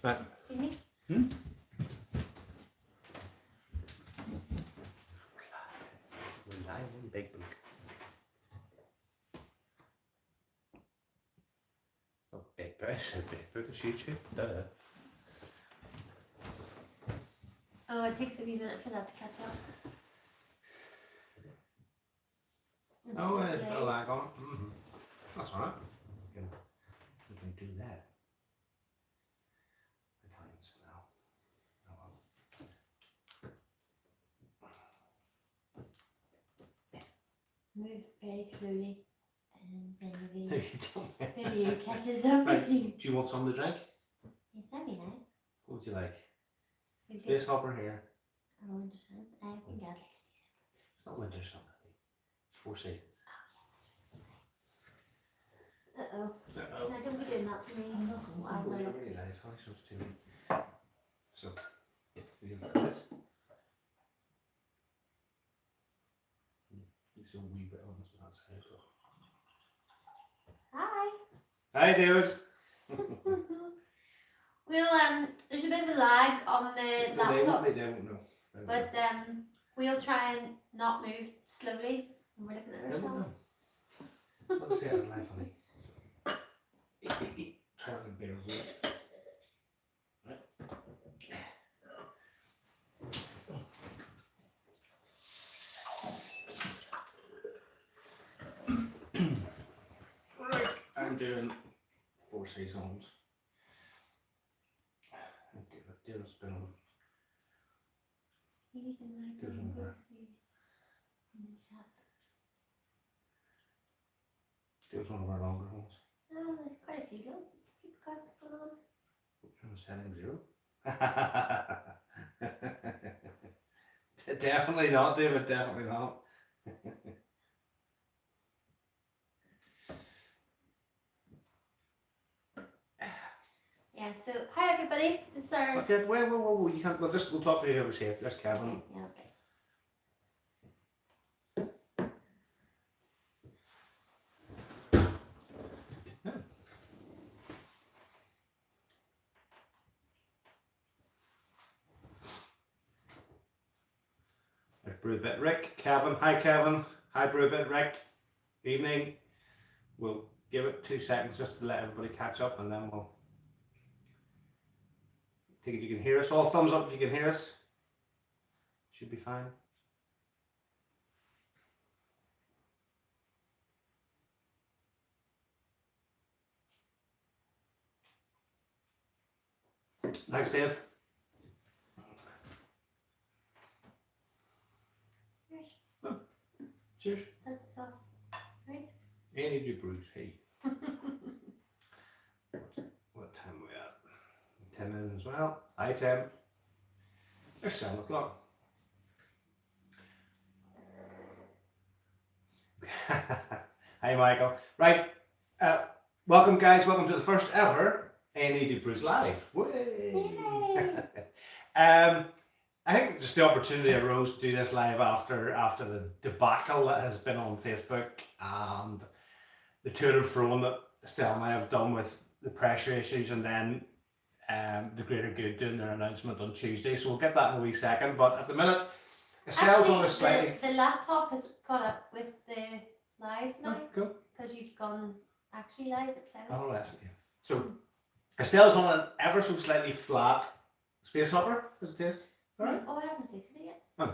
Right. See me? We're live on Big Book. Oh, Big Book. I said Big Book. It's YouTube. Duh. Oh, it takes a wee minute for that to catch up. It's Oh, delayed. it's got a lag on it. That's all right. We can do that. I can't smell. Oh, well. Move very slowly, and then No, the you don't. video catches up Right. with you. Do you want something to drink? Yes, that'd be nice. What would you like? We could- Space hopper here. I don't understand. I think I'd like space. It's not winter summer. It's 4 seasons. Uh-oh. Uh-oh. No, don't be doing that to me. I'm not going I to will. really live. I should do it. So, we look at this. It's a wee bit on that side. Hi. Hi, David. We'll there's a bit of a lag on the laptop, They won't know. but we'll try and not move slowly when we're looking at They won't ourselves. know. Let's say it was live, honey. So, try not to bear with it. Right. Right, I'm doing 4 seasons. David's been on. Anything like There's that, one we'll there. see in the chat. David's one of our longer ones. Oh, there's quite a few though. Keep going on. I'm setting 0. Definitely not, David. Definitely not. Yeah, so hi everybody. This is our Okay, whoa, you can't. We'll talk to you over here. There's Kevin. yeah, okay. There's Brewbit Rick, Kevin. Hi, Kevin. Hi, Brewbit Rick. Evening. We'll give it 2 seconds just to let everybody catch up, and then we'll take it. You can hear us. All thumbs up if you can hear us. Should be fine. Thanks, Dave. Cheers. Cheers. That's us off. Right? Any of you brews, hey. What time are we at? 10 minutes as well. Hi, Tim. It's 7 o'clock. Hi, Michael. Right. Welcome, guys. Welcome to the first ever A&E Brews Live. Yay! I think just the opportunity arose to do this live after the debacle that has been on Facebook and the to and fro that Estelle and I have done with the pressure issues, and then the Greater Good doing their announcement on Tuesday. So we'll get that in a wee second. But at the minute, Estelle's on a slightly... the laptop has got up with the live now Oh, cool. because you've gone actually live at 7. Oh, that's okay. So Estelle's on an ever so slightly flat space hopper. Does it taste? All right. Oh, I haven't tasted it yet. And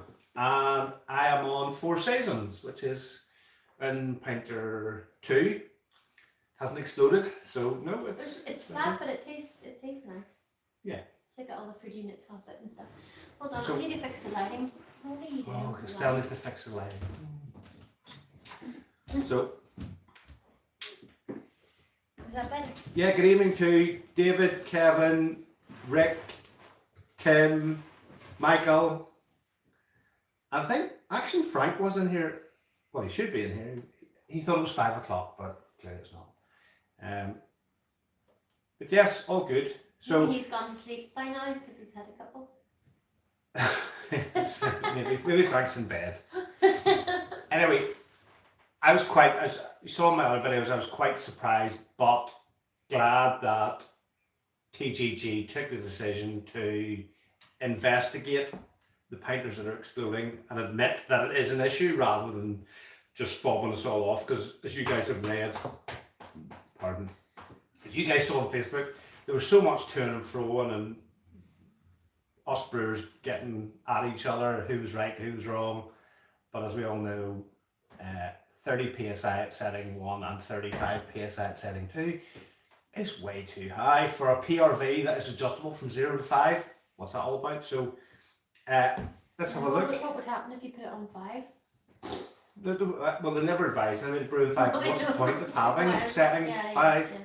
I am on 4 seasons, which is in Pinter 2. Hasn't exploded, so no, It's flat, but it tastes nice. Yeah. It's got all the fruit units off it and stuff. Hold on, So- I need to fix the lighting. What are you doing? Oh, with the Estelle lighting? needs to fix the lighting. So Is that better? yeah, good evening to David, Kevin, Rick, Tim, Michael. I think actually Frank was in here. Well, he should be in here. He thought it was 5 o'clock, but clearly it's not. But yes, all good. So He's gone to sleep by now because he's had a couple. maybe Frank's in bed. Anyway, I was quite, as you saw in my other videos, I was quite surprised but glad that TGG took the decision to investigate the pinters that are exploding and admit that it is an issue rather than just fobbing us all off. Because as you guys have read, pardon, as you guys saw on Facebook, there was so much to and fro and us brewers getting at each other, who was right, who was wrong. But as we all know, 30 psi at setting 1 and 35 psi at setting 2 is way too high for a PRV that is adjustable from 0 to 5. What's that all about? So let's have a look. What would happen if you put it on 5? Well, they never advise them to brew in 5. What's the point of having setting 5? Yeah.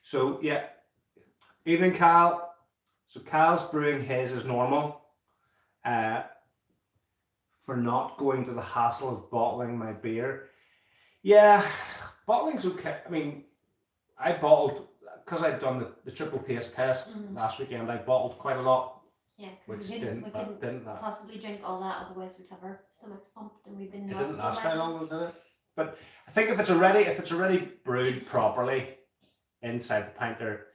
So yeah, evening Cal. So Cal's brewing his as normal. For not going to the hassle of bottling my beer. Yeah, bottling's okay. I mean, I bottled, because I'd done the triple taste test last weekend, I bottled quite a lot. Yeah, which we didn't possibly drink all that, otherwise we'd have our stomachs pumped and we've been... It didn't last very long, did it? But I think if it's already brewed properly inside the pinter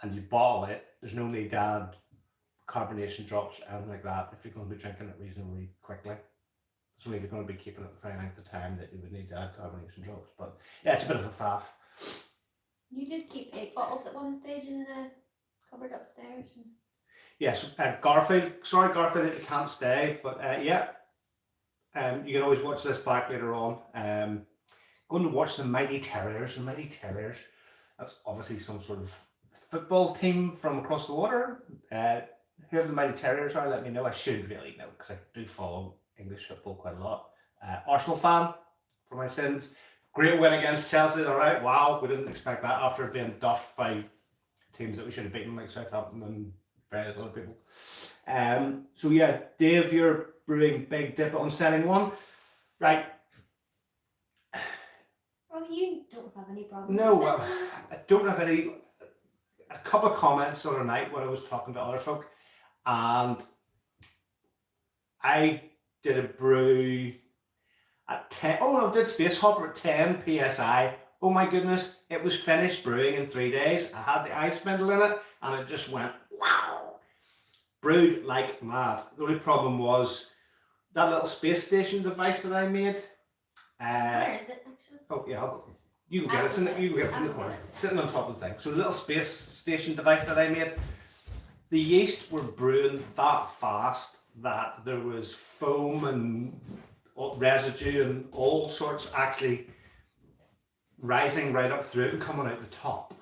and you bottle it, there's no need to add carbonation drops or anything like that if you're going to be drinking it reasonably quickly. So if you're going to be keeping it the very length of time that you would need to add carbonation drops. But yeah, it's a bit of a faff. You did keep 8 bottles at one stage in the cupboard upstairs. Yes, Garfield. Sorry, Garfield, that you can't stay, but yeah, you can always watch this back later on. Going to watch the Mighty Terriers. The Mighty Terriers. That's obviously some sort of football team from across the water. Whoever the Mighty Terriers are, let me know. I should really know because I do follow English football quite a lot. Arsenal fan for my sins. Great win against Chelsea. All right, wow, we didn't expect that after being duffed by teams that we should have beaten, like Southampton and various other people. So yeah, Dave, you're brewing Big Dip on setting 1, right? Well, you don't have any problem. No, I don't have any. A couple of comments the other night when I was talking to other folk, and I did a brew at 10. Oh no, I did Space Hopper at 10 psi. Oh my goodness, it was finished brewing in 3 days. I had the ice spindle in it, and it just went wow. Brewed like mad. The only problem was that little space station device that I made. Where is it actually? Oh yeah, you go get it. You go get it in the corner, sitting on top of the thing. So the little space station device that I made. The yeast were brewing that fast that there was foam and residue and all sorts actually rising right up through it and coming out the top.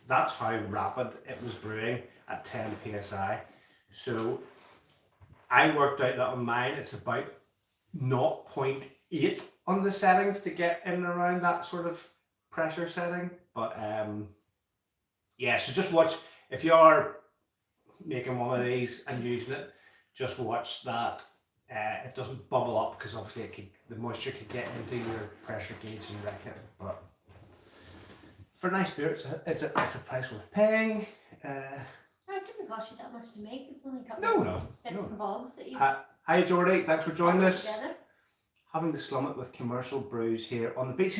That's how rapid it was brewing at 10 psi. So I worked out that on mine it's about 0.8 on the settings to get in and around that sort of pressure setting. But yeah, so just watch, if you are making one of these and using it, just watch that it doesn't bubble up, because obviously the moisture could get into your pressure gauge and wreck it. But for nice beer, it's a price worth paying. It didn't cost you that much to make. It's only a couple of bits and bobs that you Hi Jordy, thanks for joining us. Together. Having the slummet with commercial brews here on the beach.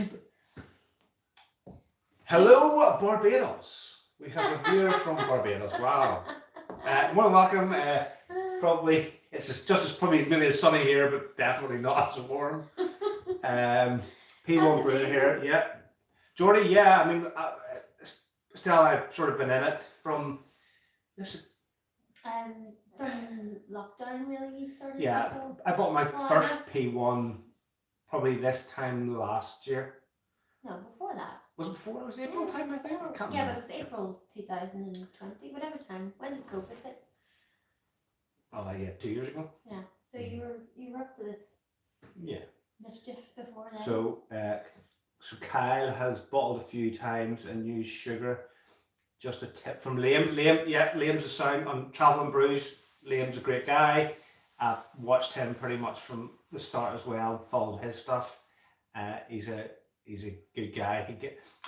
Hello Barbados. We have a viewer from Barbados. Wow. More than welcome. Probably it's just as probably maybe as sunny here, but definitely not as warm. P1 brew here, yeah. Jordy, yeah. I mean, still I've sort of been in it from this. From lockdown, really, you started. Yeah, so. I bought my first P1 probably this time last year. No, before that. Was it before? It was April time, I think. I can't yeah, remember. but it was April 2020, whatever time. When did COVID hit? Oh yeah, 2 years ago. Yeah, so you were up to this. Yeah. Mischief before then. So so Kyle has bottled a few times and used sugar. Just a tip from Liam. Liam's a sound on Travelling Brews. Liam's a great guy. I've watched him pretty much from the start as well. Followed his stuff. He's a good guy.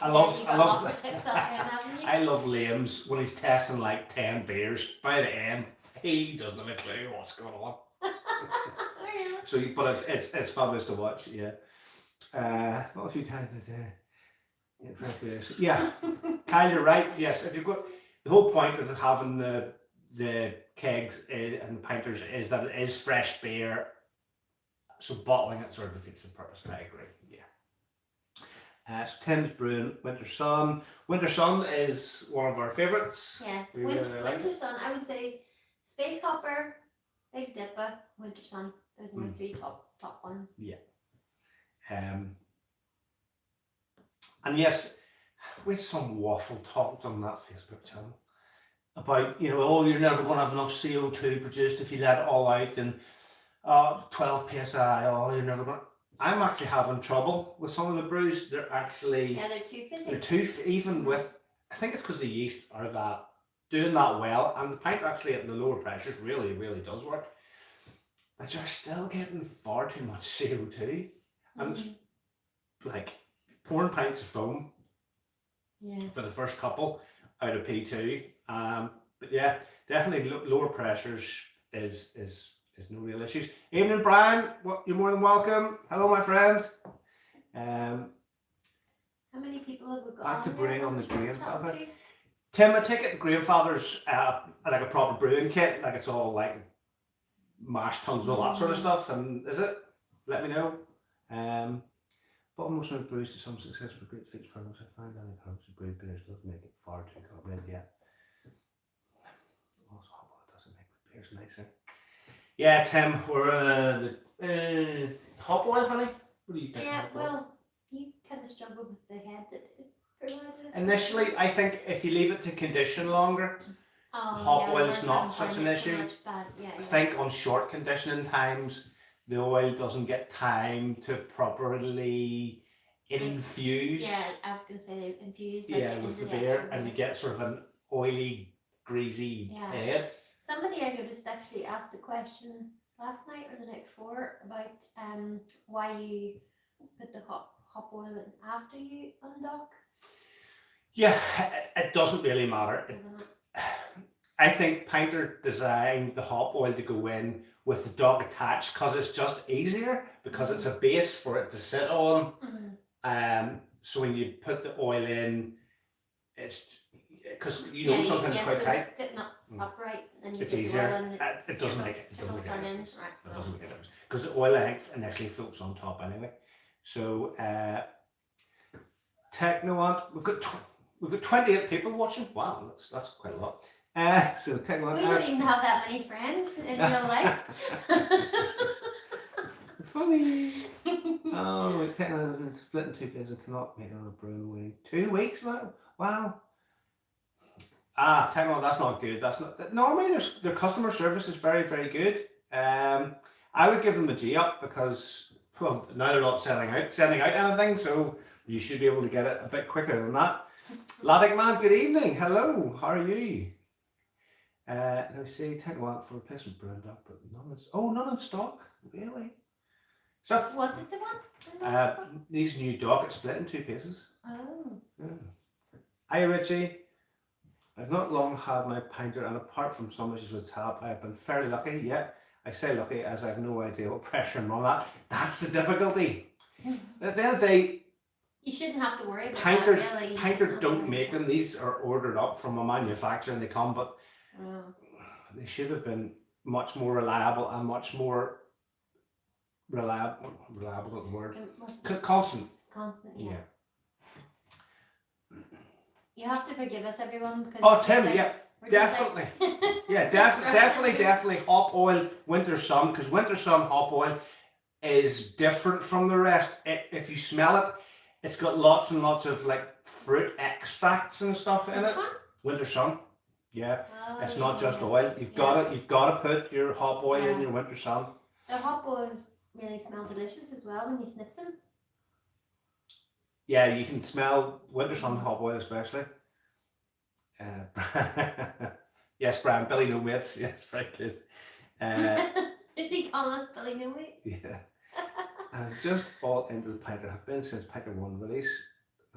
I love Liam's when he's testing like 10 beers. By the end, he doesn't have a clue what's going on. So, but it's fabulous to watch. Yeah. Not a few times a day. Yeah, Kyle, you're right. Yes, if you've got the whole point of having the kegs and the pinters is that it is fresh beer. So bottling it sort of defeats the purpose. I agree. Yeah. So Tim's brewing Winter Sun. Winter Sun is one of our favourites. Yes, We really like Winter Sun. I would say Space Hopper, Big Dipper, Winter Sun. Those are my three top ones. Yeah. And yes, with some waffle talked on that Facebook channel about, oh, you're never going to have enough CO2 produced if you let it all out, and 12 psi, oh, you're never going to. I'm actually having trouble with some of the brews. They're actually, they're too fizzy. They're too, even with, I think it's because the yeast are doing that well, and the pint actually at the lower pressures really, really does work. But you're still getting far too much CO2. And it's like pouring pints of foam for the first couple out of P2. But yeah, definitely lower pressures is no real issues. Evening, Brian. You're more than welcome. Hello, my friend. How many people have we got? Back to brewing on the Grandfather. To? Tim, I take it Grandfather's like a proper brewing kit, like it's all like mash tuns and all that sort of stuff. And is it? Let me know. But most of the brews to some success with great fixed products. I find any herbs and brewed beers doesn't make it far too carbonated yet. Also, it doesn't make the beers nicer. Yeah, Tim, we're the hop oil, honey. What do you think? Yeah, well, you kind of struggle with the head that it provided. Initially, I think if you leave it to condition longer, hop oil is not such an issue. I think on short conditioning times, the oil doesn't get time to properly infuse. Yeah, I was going to say they infuse. With the beer, and you get sort of an oily, greasy head. Somebody I noticed actually asked a question last night or the night before about why you put the hop oil in after you undock. Yeah, it doesn't really matter. Doesn't it? I think Pinter designed the hop oil to go in with the dock attached because it's just easier, because it's a base for it to sit on. So when you put the oil in, it's because sometimes it's quite tight. It's sitting upright, and it's easier. It doesn't make it. It doesn't make a difference because the oil length initially floats on top anyway. So Technoant, we've got 28 people watching. Wow, that's quite a lot. So Technoant. We don't even have that many friends in real life. Funny. Oh, Technoant has been split in 2 days and cannot make another brewing week. 2 weeks now. Wow. Technoant, that's not good. That's not. No, I mean their customer service is very, very good. I would give them a G up because, well, now they're not sending out anything, so you should be able to get it a bit quicker than that. Laddick Man, good evening. Hello, how are you? Let me see, Technoant for replacement brewing dock, but none in stock. Really? So what did they want? These new dock, it's split in 2 pieces. Oh. Yeah. Hi Richie. I've not long had my Pinter, and apart from some issues with tap, I have been fairly lucky. Yeah, I say lucky as I have no idea what pressure and all that. That's the difficulty. At the end of the day, you shouldn't have to worry about Pinter, that, really. Pinter don't make them. These are ordered up from a manufacturer and they come, but they should have been much more reliable and much more reliable is the word. Constant. Constant, yeah. You have to forgive us, everyone. Because Tim, definitely. Definitely hop oil, Winter Sun, because Winter Sun hop oil is different from the rest. If you smell it, it's got lots and lots of like fruit extracts and stuff in it. Winter Sun. Yeah. It's not just oil. You've got to put your hop oil in your Winter Sun. The hop oils really smell delicious as well when you sniff them. Yeah, you can smell Winter Sun hop oil especially. Yes, Brian, Billy No Mates. Yes, very good. Is he calling us Billy No Mates? Yeah. And just all into the Pinter. Have been since Pinter 1 release.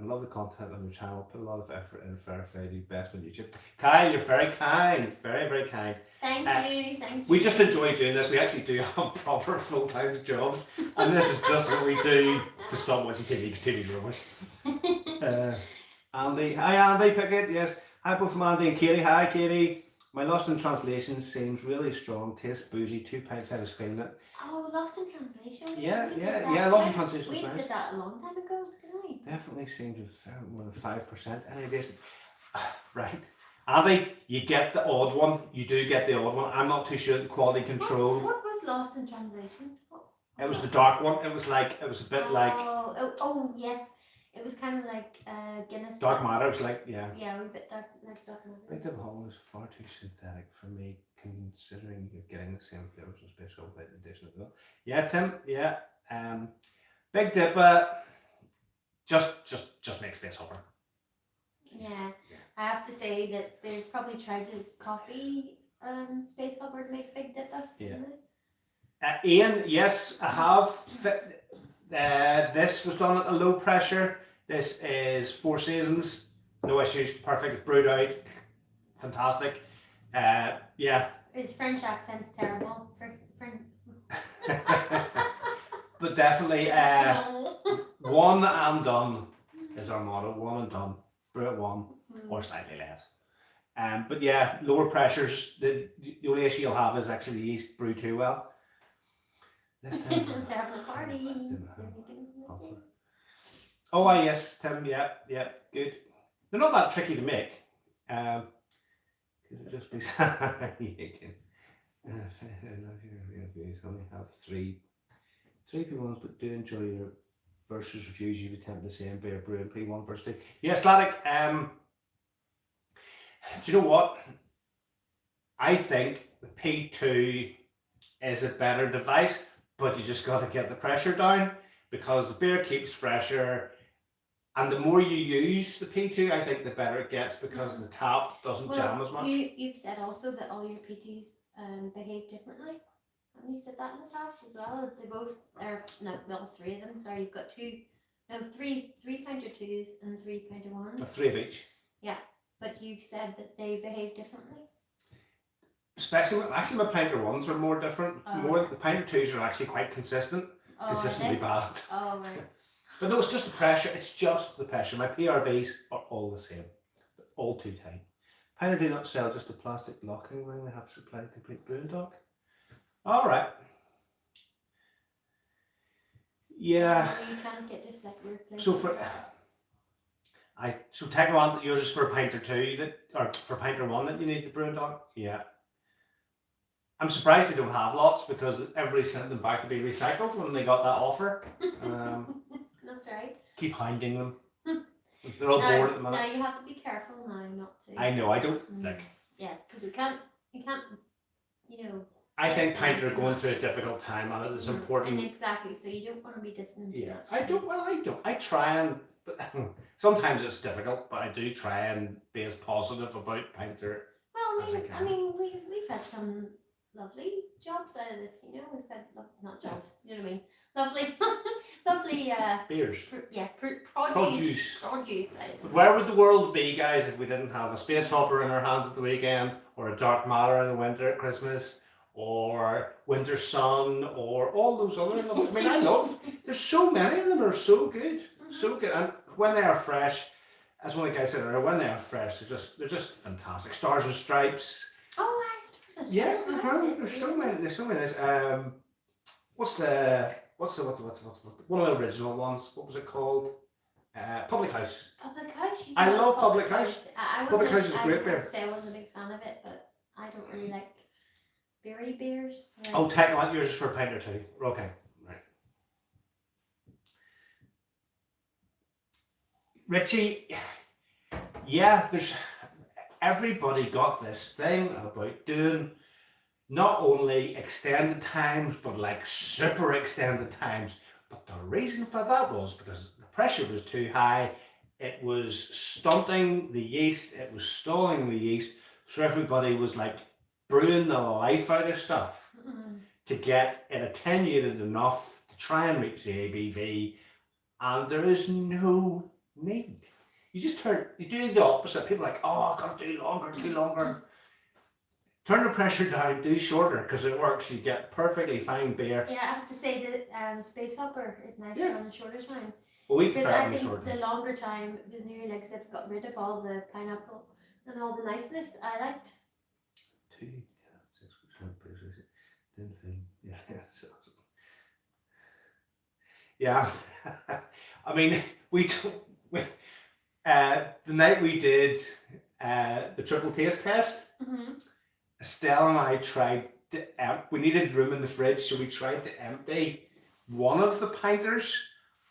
I love the content on your channel. Put a lot of effort in. Verified you best on YouTube. Kyle, you're very kind. Very, very kind. Thank you. We just enjoy doing this. We actually do have proper full-time jobs, and this is just what we do to stop watching TV because TV's rubbish. Andy, hi Andy Pickett. Yes, Hi, both from Andy and Katie. Hi, Katie. My Lost in Translation seems really strong. Tastes boozy. 2 pints. I was feeling it. Oh, Lost in Translation. Yeah, We did yeah, that. yeah. Lost in Translation was We nice. did that a long time ago, didn't we? Definitely seems more than 5%. Any days. Right. Andy, you get the odd one. You do get the odd one. I'm not too sure the quality control. What was Lost in Translation? It was the dark one. It was a bit like Oh yes, it was kind of like Guinness. dark matter. It was like Yeah, a wee bit dark, like dark matter. Big Dip Hall is far too synthetic for me, considering you're getting the same flavours and space over the addition as well. Yeah, Tim. Yeah. Big Dipper. Just make space hopper. Yeah, I have to say that they've probably tried to copy Space Hopper to make Big Dipper. Yeah. Ian, yes, I have. This was done at a low pressure. This is Four Seasons. No issues. Perfect. Brewed out. Fantastic. Yeah. His French accent's terrible. But definitely, one and done is our motto. One and done. Brew at one or slightly less. But yeah, lower pressures. The only issue you'll have is actually the yeast brew too well. This time, They're having a party. Oh, yes, Tim. Yeah, good. They're not that tricky to make. Could it just be? You can. Only have three P1s, but do enjoy your versus reviews. You would attempt the same beer brewing P1 versus 2. Yes, Slatic. Do you know what? I think the P2 is a better device, but you just got to get the pressure down because the beer keeps fresher. And the more you use the P2, I think the better it gets because the tap doesn't jam as much. You've said also that all your P2s behave differently. Haven't you said that in the past as well? They both are, well, 3 of them. Sorry, you've got 3 pinter 2s and 3 pinter 1s. 3 of each. Yeah, but you've said that they behave differently. Actually, my pinter 1s are more different. The pinter 2s are actually quite consistently bad. Oh, right. But no, it's just the pressure. It's just the pressure. My PRVs are all the same. They're all too tight. Pinter do not sell just a plastic locking ring. They have to supply the complete brewing dock. All right. Yeah. You can't get just like replacement. So technically, yours is for pinter 2 or for pinter 1 that you need the brewing dock. Yeah. I'm surprised they don't have lots because everybody sent them back to be recycled when they got that offer. That's right. Keep hounding them. They're all bored at the minute. Now you have to be careful now not to. I know, I don't like. Yes, because you can't, I think Pinter are going through a difficult time and it is important. And exactly, so you don't want to be dissing too much. I don't. I try and, but sometimes it's difficult, but I do try and be as positive about Pinter. Well, I mean, we've had some lovely jobs out of this, we've had, not jobs, you know what I mean? Lovely beers. Produce. But where would the world be, guys, if we didn't have a space hopper in our hands at the weekend, or a dark matter in the winter at Christmas, or winter sun, or all those other ones? I mean, I love. There's so many of them are so good, so good, and when they are fresh, as one of the guys said earlier, when they are fresh, they're just fantastic. Stars and Stripes. Oh, Stars and Stripes. Yeah, there's so many. There's so many. What's one of the original ones? What was it called? Public House. Public House. I love Public House. Public House is a great beer. I have to say I wasn't a big fan of it, but I don't really like berry beers. Oh, technically yours is for a pint or two. Okay, right. Richie, yeah, everybody got this thing about doing not only extended times, but like super extended times. But the reason for that was because the pressure was too high. It was stunting the yeast. It was stalling the yeast. So everybody was like brewing the life out of stuff to get it attenuated enough to try and reach the ABV. And there is no need. You do the opposite. People are like, oh, I've got to do longer, do longer. Turn the pressure down, do shorter, because it works. You get perfectly fine beer. Yeah, I have to say that Space Hopper is nicer on the shorter time. Well, we because prefer I on the think shorter. the longer time was nearly like as if it got rid of all the pineapple And all the niceness I liked. 2.6% brews. Didn't feel. Yeah. Yeah. I mean, the night we did the triple taste test, Estelle and I tried to we needed room in the fridge, so we tried to empty one of the pinters.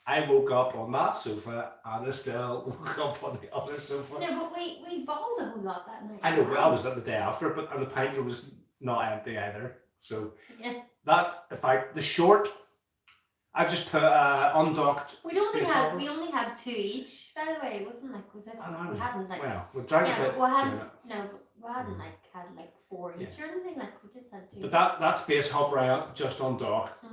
I woke up on that sofa and Estelle woke up on the other sofa. No, but we bottled a whole lot that night. I know, but that was the day after, and the pinter was not empty either. So yeah. that, in fact, the short, I've just put undocked. We only had 2 each, by the way. It wasn't like we hadn't like. Well, we drank a bit. We hadn't like had like 4 each or anything. Like we just had 2. But that space hop right just undocked.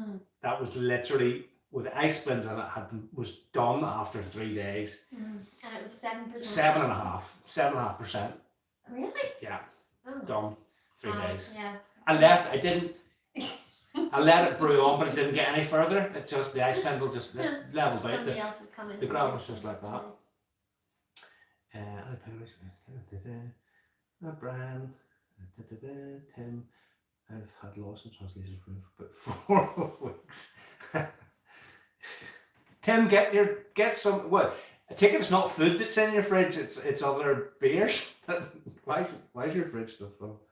That was literally with ice blend in it was done after 3 days. And it was 7%. 7.5%. Really? Yeah. Oh. Done 3 days. Yeah. I left. I didn't. I let it brew on, but it didn't get any further. It just the ice blend just leveled out. Somebody else had come in. The ground was just like that. Brian, Tim. I've had lost in translation for about 4 weeks. Tim, get some. What? I take it it's not food that's in your fridge. It's other beers. Why is your fridge still full?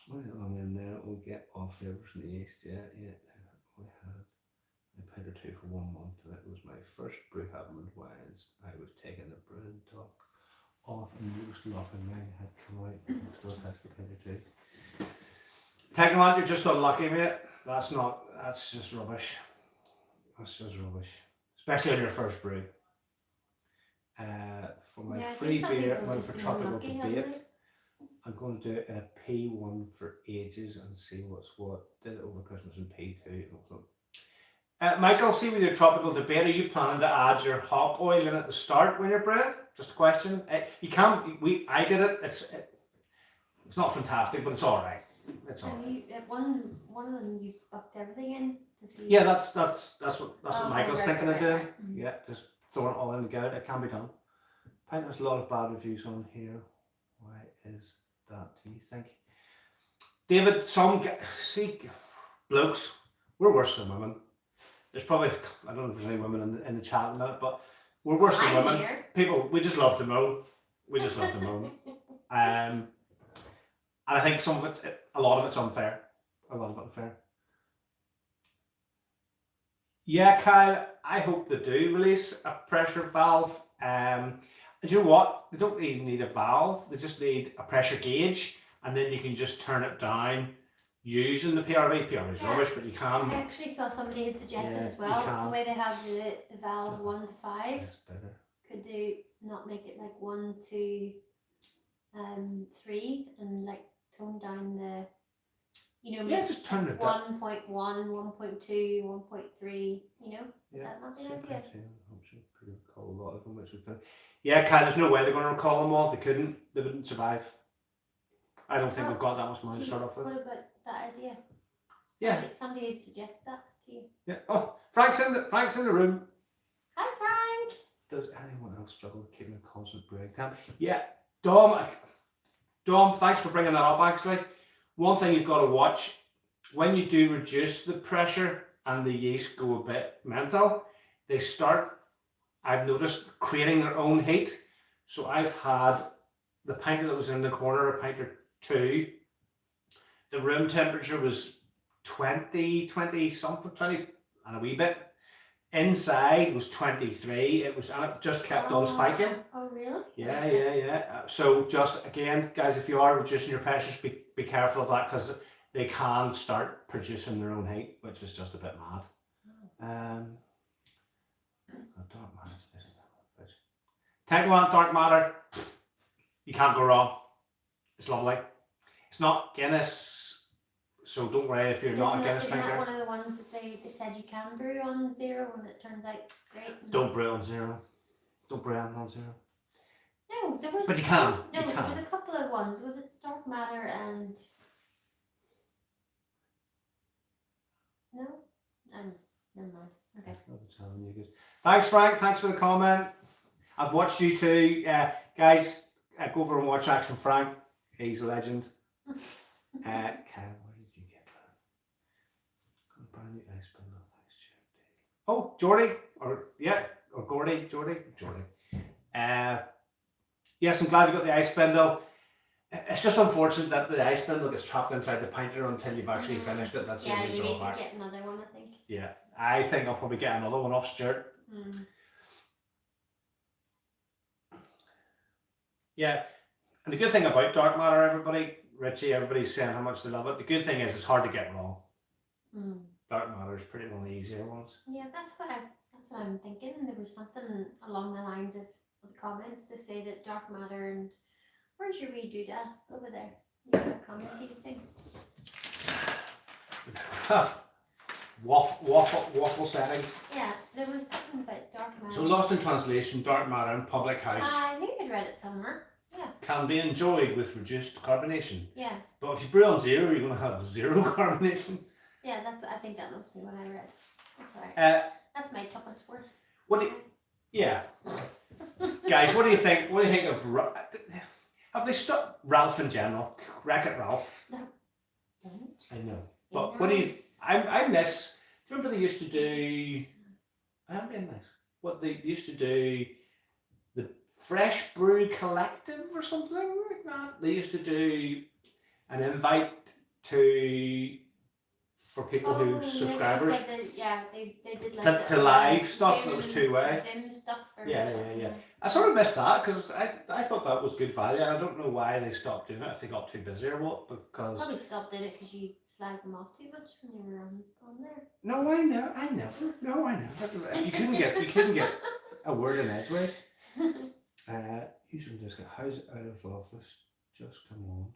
What along in there? We'll get off flavors from the yeast. Yeah. We had a pint or 2 for 1 month, and it was my first brew having wines. I was taking the brewing top off, and you was locking my head come out. And still has the pint or 2. Technoman, you're just unlucky, mate. That's just rubbish. That's just rubbish. Especially on your first brew. For my free beer, I went for tropical debate. I'm going to do it in a P1 for ages and see what's what. Did it over Christmas in P2. Michael, see with your tropical debate, are you planning to add your hop oil in at the start when you're brewing? Just a question. You can't. I did it. It's not fantastic, but it's all right. It's all right. One of them you bucked everything in to see. Yeah, that's what Michael's thinking of doing. Yeah, just throwing it all in together. It can be done. Pint, there's a lot of bad reviews on here. Why is that, do you think? David, blokes, we're worse than women. There's probably, I don't know if there's any women in the chat in that, but we're worse than women. Here. People, we just love to moan. And I think a lot of it's unfair. Yeah, Kyle, I hope they do release a pressure valve. And you know what? They don't even need a valve. They just need a pressure gauge, and then you can just turn it down using the PRV. PRV is rubbish, but you can. I actually saw somebody had suggested as well, the way they have the valve 1 to 5. That's better. Could they not make it like 1 to 3 and like tone down the, just turn it down. 1.1, 1.2, 1.3, Yeah. That might be an idea. I'm sure could recall a lot of them, which would fit. Yeah, Kyle, there's no way they're going to recall them all. They wouldn't survive. I don't think they've got that much money to start off with. What about that idea? Somebody suggested that to you. Yeah. Oh, Frank's in the room. Hi, Frank. Does anyone else struggle with keeping a constant brewing time? Yeah, Dom, thanks for bringing that up. Actually, one thing you've got to watch when you do reduce the pressure and the yeast go a bit mental, they start, I've noticed, creating their own heat. So I've had the pinter that was in the corner, a pinter 2. The room temperature was 20 something, 20 and a wee bit. Inside was 23. And it just kept on spiking. Oh, really? Yeah. So just again, guys, if you are reducing your pressures, be careful of that, because they can start producing their own heat, which is just a bit mad. Dark matter. Dark matter. You can't go wrong. It's lovely. It's not Guinness, so don't worry if you're not a Guinness drinker. Isn't that one of the ones that they said you can brew on 0 and it turns out great? Don't brew on 0. Don't brew on 0. No, there was. But you can. No, there was a couple of ones. Was it Dark Matter and? No, never mind. Okay. Thanks, Frank. Thanks for the comment. I've watched you too, guys. go over and watch Action Frank. He's a legend. Kyle, where did you get that? Brand new ice bundle. Thanks, Charity. Oh, Geordie, or Gordy, Geordie. Yes, I'm glad you got the ice spindle. It's just unfortunate that the ice spindle gets trapped inside the pinter until you've actually finished it. That's the Yeah, only you need drawback. to get another one, I think. Yeah, I think I'll probably get another one off Stuart. Yeah, and the good thing about dark matter, Richie, everybody's saying how much they love it. The good thing is it's hard to get wrong. Dark matter is pretty one of the easier ones. Yeah, that's what I'm thinking. There was something along the lines of the comments to say that dark matter and where's your wee doodah over there? You got a commenting thing. waffle settings. Yeah, there was something about dark matter. So lost in translation, dark matter in public house. I knew I'd read it somewhere. Yeah. Can be enjoyed with reduced carbonation. Yeah. But if you brew on 0, you're going to have 0 carbonation. Yeah, I think that must be what I read. That's alright. That's my tuppence worth. Guys, what do you think? What do you think of? Have they stopped Ralph in general? Wreck-It Ralph. No. I know. But what do you? I miss. Do you remember they used to do? I'm being nice. What they used to do, the Fresh Brew Collective or something like that. They used to do an invite for people who subscribers. Like they did like to live stuff. Zoom, that was 2 way. Zoom stuff. Yeah. I sort of missed that because I thought that was good value. I don't know why they stopped doing it. If they got too busy or what. Because probably stopped doing it because you slagged them off too much when you were on there. No, I never. No, I never. You couldn't get a word in edgeways. Usually just get how's it out of office? Just come on.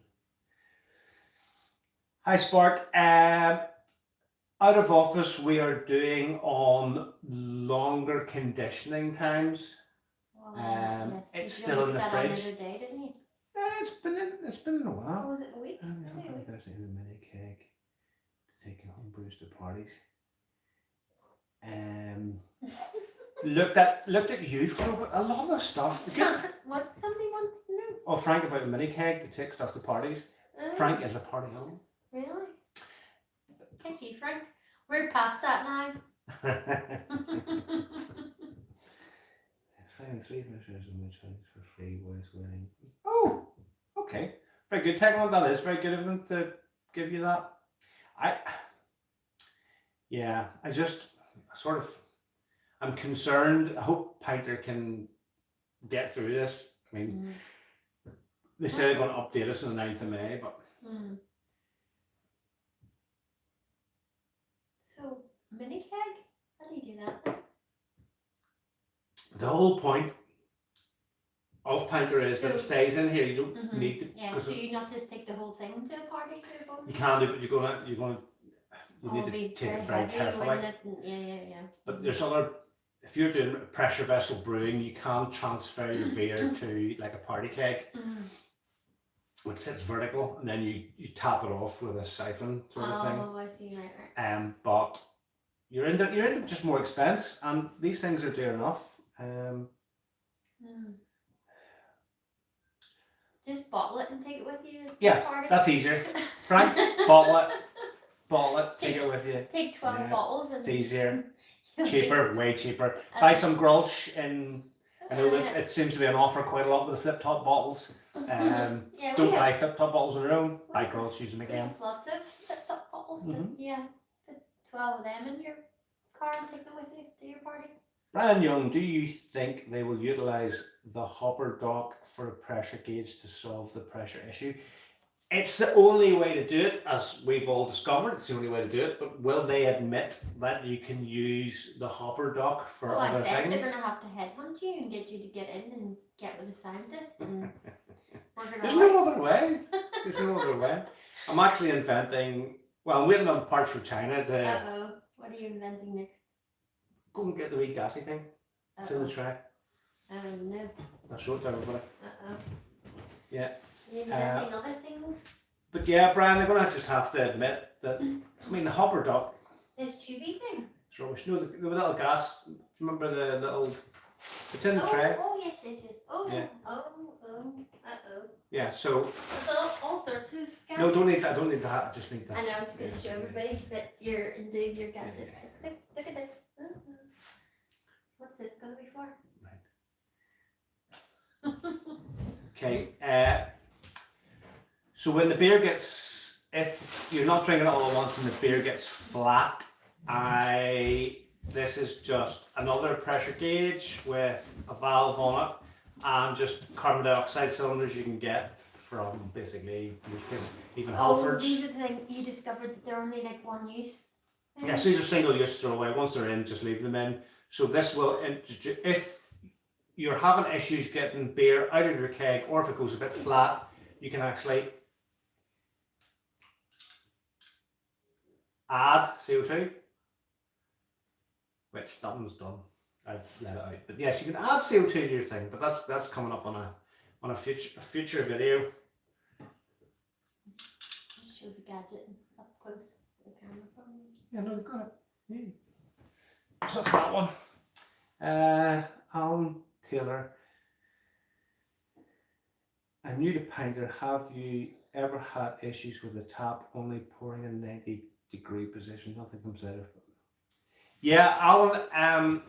Hi Spark. Out of office we are doing on longer conditioning times. Yes, it's still in the fridge. The other day, didn't you? It's been in a while. Oh, was it a week? I'm interested in a mini keg to take your home brews to parties. Looked at you for a lot of stuff. What somebody wanted to know? Oh, Frank about a mini keg to take stuff to parties. Frank is a party animal. Really? Catchy, Frank. We're past that now. Finding 3 measures in the challenge for free was winning. Oh, okay. Very good, Techno. That is very good of them to give you that. I'm concerned. I hope Pinter can get through this. I mean, they say they're going to update us on the 9th of May, but. So, mini keg? How do you do that? The whole point of Pinter is that it stays in here. You don't need to. Yeah, so you not just take the whole thing to a party to your boat? You can do, but you need to take it very carefully. Yeah. But there's if you're doing pressure vessel brewing, you can transfer your beer to like a party keg, which sits vertical, and then you tap it off with a siphon sort of thing. Oh, I see, right. But you're into just more expense, and these things are dear enough. Just bottle it and take it with you. Yeah, that's easier. Frank, bottle it, take it with you. Take 12 bottles and it's easier, cheaper, way cheaper. Buy some Grolsch, and I know that it seems to be an offer quite a lot with the flip top bottles. Don't buy flip top bottles on your own. Buy Grolsch, use them again. We have lots of flip top bottles, but put 12 of them in your car and take them with you to your party. Brian Young, do you think they will utilise the hopper dock for a pressure gauge to solve the pressure issue? It's the only way to do it, as we've all discovered. It's the only way to do it. But will they admit that you can use the hopper dock for other things? They're going to have to headhunt you and get you to get in and get with the scientists and There's no other way. There's no other way. I'm actually inventing. Well, I'm waiting on parts for China to. What are you inventing next? Go and get the wee gassy thing. It's in the tray. No. I'll show it to everybody. Yeah. You're inventing other things? But yeah, Brian, they're going to just have to admit that, I mean, the hopper dock. This tubey thing? It's rubbish. No, the little gas, do you remember the little It's in the tray. Oh, yes. Oh, Yeah. uh-oh. Yeah, so There's all sorts of gadgets. no, don't need that. I don't need that. I just need that. I know, I'm just going to show everybody that you're into your gadgets. Look at this. What's this going to be for? Okay. So when the beer gets, if you're not drinking it all at once and the beer gets flat, this is just another pressure gauge with a valve on it and just carbon dioxide cylinders you can get from basically even Halfords. These are the things you discovered that they're only like one use. Yeah, so these are single use throwaway. Once they're in, just leave them in. So this will, if you're having issues getting beer out of your keg, or if it goes a bit flat, you can actually add CO2, which that one's done. I've let it out, but yes, you can add CO2 to your thing. But that's coming up on a future video. Show the gadget up close to the camera from you. Yeah, no, they've got it. Yeah. So that's that one. Alan Taylor. I'm new to Pinter. Have you ever had issues with the tap only pouring in 90-degree position? Nothing comes out of it. Yeah, Alan.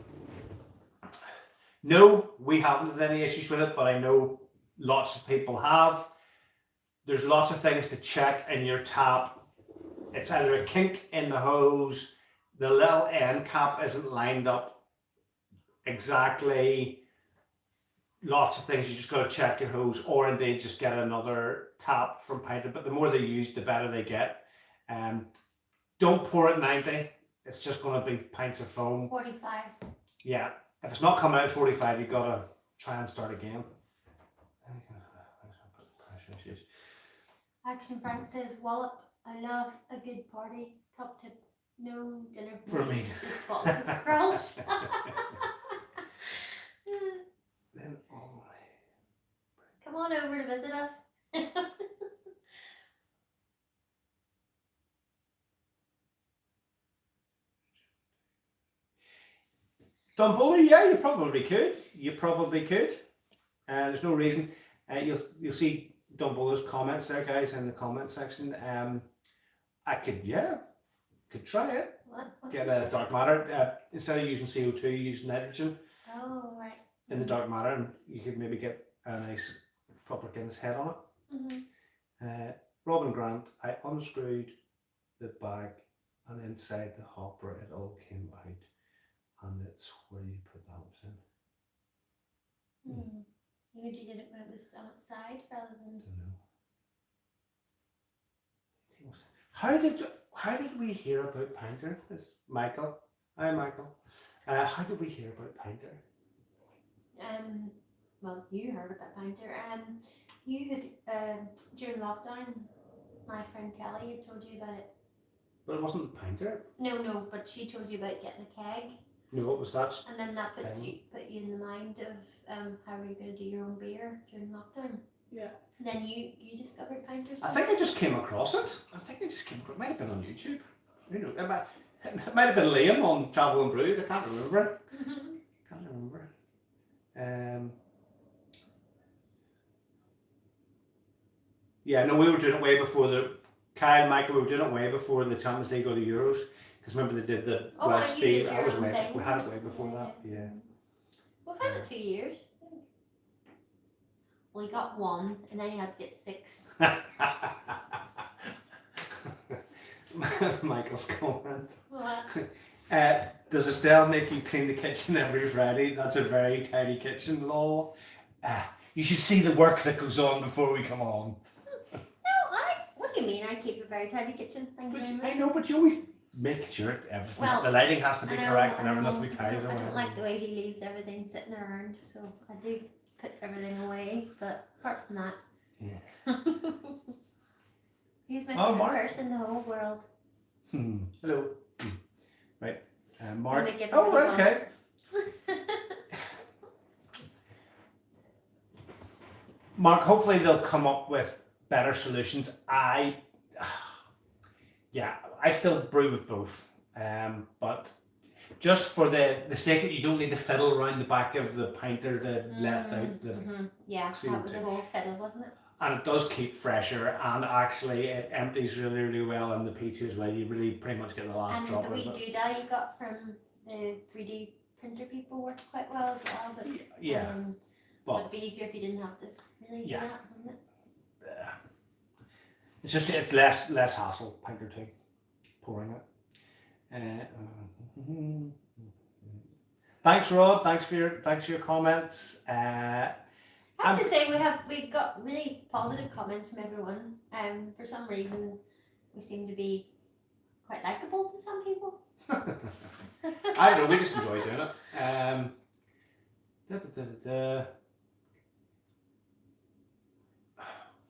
No, we haven't had any issues with it, but I know lots of people have. There's lots of things to check in your tap. It's either a kink in the hose, the little end cap isn't lined up exactly. Lots of things you just got to check your hose, or indeed just get another tap from Pinter. But the more they use, the better they get. Don't pour at 90. It's just going to be pints of foam. 45. Yeah. If it's not coming out at 45, you've got to try and start again. Action Frank says, Wallop, I love a good party. Top tip, no dinner For me. Just bottles of Crush. Then Come on over to visit us. Dumbully, yeah, you probably could. There's no reason. You'll see Dumbully's comments there, guys, in the comment section. I could try it. What? Get a dark matter. Instead of using CO2, use nitrogen Oh, right. in the dark matter, and you could maybe get a nice proper Guinness head on it. Mm-hmm. Robin Grant, I unscrewed the bag, and inside the hopper it all came out. And it's where you put the hops in. Maybe you did it when it was on its side rather than. I don't know. How did we hear about Pinter? This Michael. Hi Michael. How did we hear about Pinter? Well, you heard about Pinter. You had during lockdown, my friend Kelly had told you about it. But it wasn't Pinter. No, but she told you about getting a keg. No, what was that? And then that put you in the mind of how were you going to do your own beer during lockdown. Yeah. And then you discovered Pinter. I think I just came across it. It might have been on YouTube. You know, it might have been Liam on Travel and Brew. I can't remember. Yeah, no, we were doing it way before Kyle and Michael, we were doing it way before the Champions League or the Euros. Because remember they did the West Speed. We had it way before that. Yeah. We've had it 2 years. Well, you got one, and then you had to get 6. Michael's comment. What? Does Estelle make you clean the kitchen every Friday? That's a very tidy kitchen, lol. You should see the work that goes on before we come on. No, what do you mean? I keep a very tidy kitchen. Thank you very much. I know, but you always make sure everything, the lighting has to be correct and everything has to be tidy. I don't like the way he leaves everything sitting around, so I do put everything away, but apart from that, yeah. He's my favorite person in the whole world. Hello. Right. Mark. Oh, right, okay. Mark, hopefully they'll come up with better solutions. I still brew with both. But just for the sake that you don't need to fiddle around the back of the pinter to let out the Yeah, that was a whole fiddle, wasn't it? and it does keep fresher, and actually it empties really well in the P2 as well. You really pretty much get the last And drop the of wee it. doodah you got from the 3D printer people worked quite well as well. But Yeah, but it'd be easier if you didn't have to really do that, wouldn't it? it's just it's less hassle. Pinter 2 pouring it. Thanks, Rod. Thanks for your comments. I have to say we've got really positive comments from everyone. For some reason, we seem to be quite likable to some people. I don't know. We just enjoy doing it.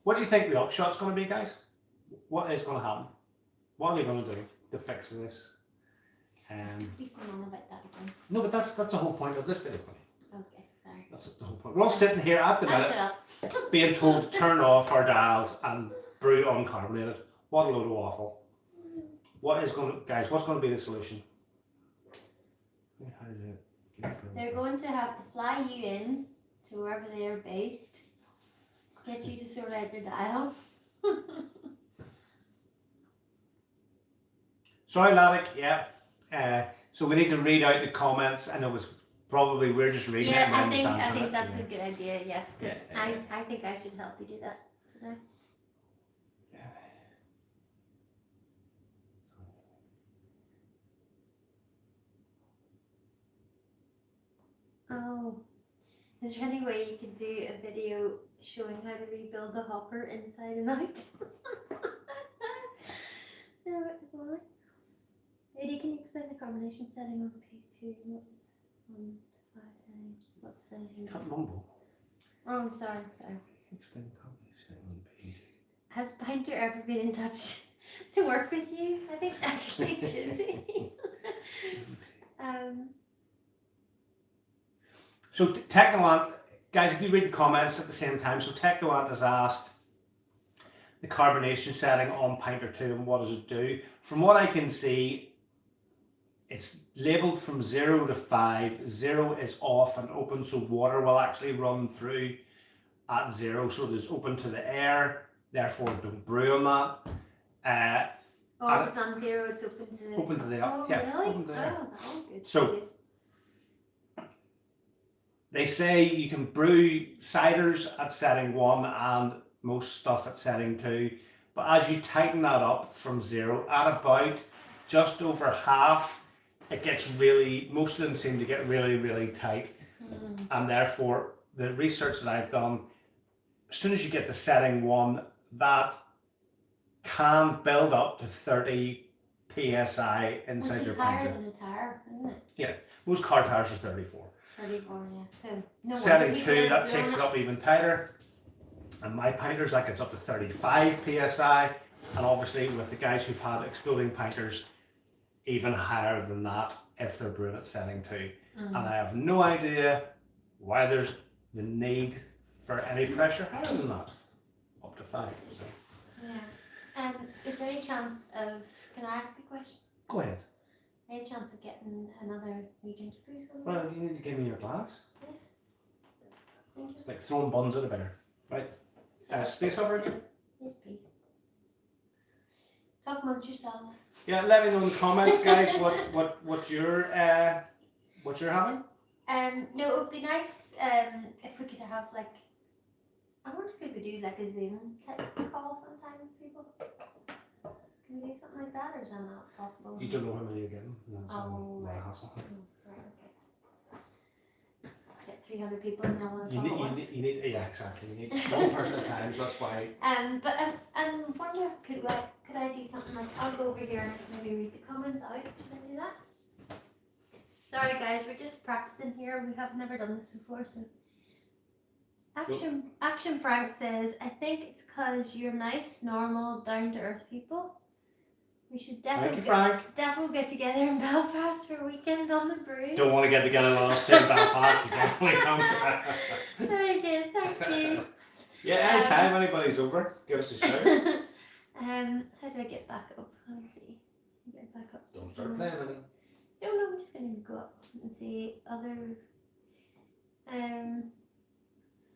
What do you think the upshot's going to be, guys? What is going to happen? What are we going to do to fix this? Keep going on about that again. No, but that's the whole point of this video. Okay, sorry. That's the whole point. We're all sitting here at the minute Shut up. being told to turn off our dials and brew uncarbonated. What a load of waffle. What's going to be the solution? They're going to have to fly you in to wherever they are based, get you to sort out your dial. Sorry, Laddick. Yeah. So we need to read out the comments. I know it's probably we're just reading it. Yeah, And I think that's a good idea. Yes, because I think I should help you do that today. Oh, is there any way you could do a video showing how to rebuild a hopper inside and out? No, why? Eddie, can you explain the carbonation setting on page 2? What's 1 to 5 setting? What's the setting? Can't mumble. Oh, I'm sorry. Explain the combination on page. Has Pinter ever been in touch to work with you? I think actually it should be. So Technoant, guys, if you read the comments at the same time, so Technoant has asked the carbonation setting on Pinter 2 and what does it do? From what I can see, it's labelled from 0 to 5. 0 is off and open, so water will actually run through at 0. So it is open to the air, therefore don't brew on that. If it's on 0, it's open to the air. Open to the air. Oh, Yeah, really? open to the air. Oh, that's good. So they say you can brew ciders at setting 1 and most stuff at setting 2, but as you tighten that up from 0 at about just over half, it gets most of them seem to get really tight. And therefore the research that I've done, as soon as you get to setting 1, that can build up to 30 psi inside Which your is higher pinter. than a tire, isn't it? Yeah, most car tires are 34. 34, yeah. So no Setting wonder 2, that people takes are it up even tighter. And my pinters, that gets up to 35 psi. And obviously with the guys who've had exploding pinters, even higher than that if they're brewing at setting 2. And I have no idea why there's the need for any pressure higher than that. Up to 5. So. Yeah. Is there any chance of, can I ask a question? Go ahead. Any chance of getting another region to brew something? Well, you need to give me your glass. Yes. Thank you. It's like throwing buns at a bear. Right. Space over again? Yes, please. Talk amongst yourselves. Yeah, let me know in the comments, guys, what you're having. No, it would be nice if we could have like, I wonder could we do like a Zoom type call sometime with people? Can we do something like that, or is that not possible? You don't know how many you're getting. That's a right. hassle. Right, okay. Get 300 people and now You need, yeah, exactly. You need one person at a time. So that's why. But wonder could I do something like, I'll go over here and maybe read the comments out. Should I do that? Sorry guys, we're just practicing here. We have never done this before, so. Action Frank says, I think it's because you're nice, normal, down to earth people. We should definitely get together in Belfast for a weekend on the brew. Don't want to get together with us two in Belfast. You definitely come. Very good, thank you. Yeah, anytime anybody's over, give us a shout. How do I get back up? Let me see. Get back up. Don't start playing any. No, I'm just gonna can go up and see other.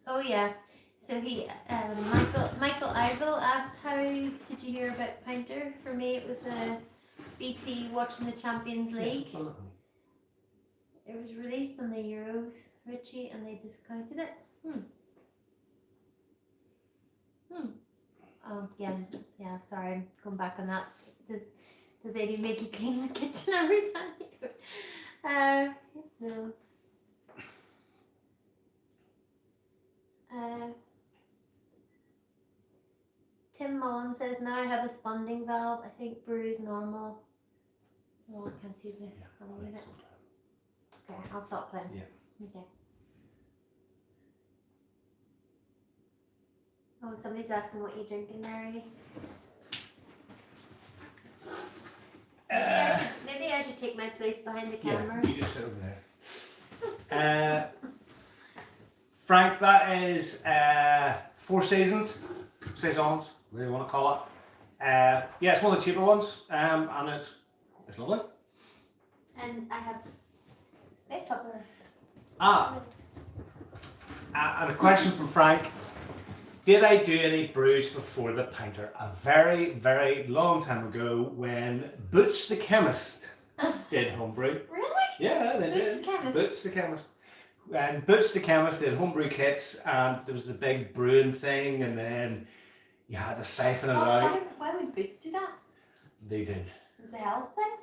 Oh yeah. So Michael Iville asked, how did you hear about Pinter? For me, it was BT watching the Champions League. Yes, It was released on the Euros, Richie, and they discounted it. Oh yeah. Sorry, I'm going back on that. Does Eddie make you clean the kitchen every time you go? No. Tim Mullen says, now I have a sponding valve. I think brews normal. Oh, I can't see the color in it. Okay, I'll stop playing. Yeah. Okay. Oh, somebody's asking what you're drinking, Mary. Maybe I should take my place behind the camera. Yeah, you just sit over there. Frank, that is 4 saisons, whatever you want to call it. Yeah, it's one of the cheaper ones, and it's lovely. And I have space upper. And a question from Frank. Did I do any brews before the Pinter? A very, very long time ago when Boots the Chemist did homebrew. Really? Yeah, they Boots did. the Chemist? Boots the Chemist. And Boots the Chemist did homebrew kits, and there was the big brewing thing, and then you had to siphon it out. Why would Boots do that? They did. Is it a health thing?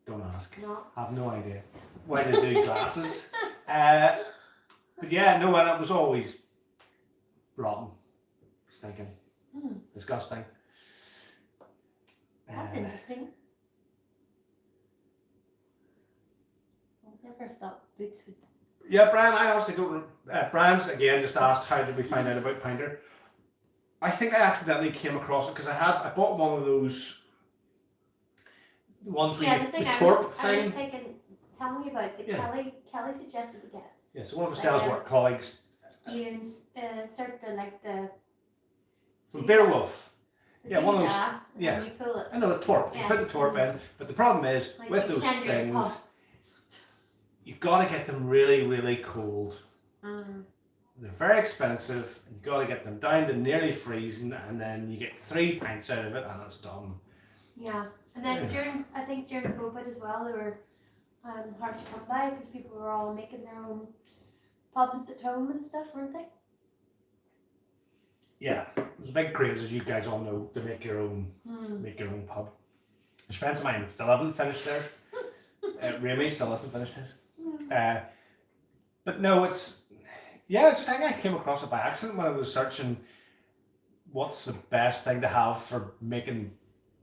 Don't ask. No. I have no idea why they do glasses. But yeah, no, and it was always rotten, stinking, disgusting. That's interesting. I've never thought Boots would. Yeah, Brian, I honestly don't. Brian's again just asked, how did we find out about Pinter? I think I accidentally came across it because I bought one of those ones with the torp thing. I was thinking, tell me about it. Kelly suggested we get it. Yeah, so one of Estelle's work colleagues. You insert the From Beowulf. Yeah, one of those. Yeah. And you pull it. I know, the torp. You put the torp in, but the problem is like with those things, you've got to get them really, really cold. They're very expensive. You've got to get them down to nearly freezing, and then you get 3 pints out of it, and it's done. Yeah, and then during COVID as well, they were hard to come by because people were all making their own pubs at home and stuff, weren't they? Yeah, there's a big craze, as you guys all know, to make your own pub. There's friends of mine that still haven't finished theirs. Remy still hasn't finished his. But no, I just think I came across it by accident when I was searching what's the best thing to have for making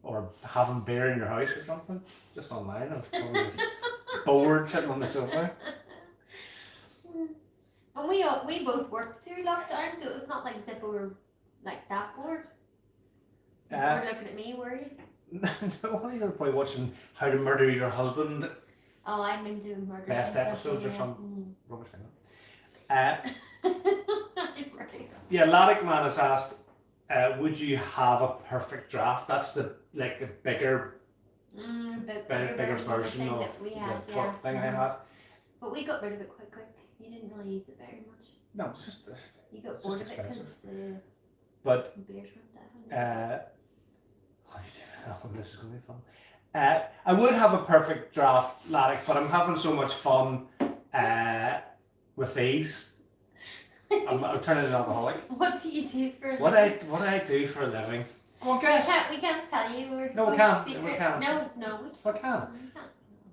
or having beer in your house or something. Just online. I was probably just bored sitting on the sofa. And we both worked through lockdown, so it was not like Zippo were like that bored. You were looking at me, were you? No, you were probably watching How to Murder Your Husband. Oh, I've been doing murder. Best episodes or some rubbish thing. Yeah, Laddick Man has asked, would you have a perfect draft? That's the bigger version of the torp thing I had. But we got rid of it quite quick. You didn't really use it very much. No, it's just you got bored of it because the beers weren't that. This is going to be fun. I would have a perfect draft, Laddick, but I'm having so much fun with these. I'm turning an alcoholic. What do you do for a living? What do I do for a living? Well, guess. We can't tell you. We can. No, we can't. I can. No, you can't. I can.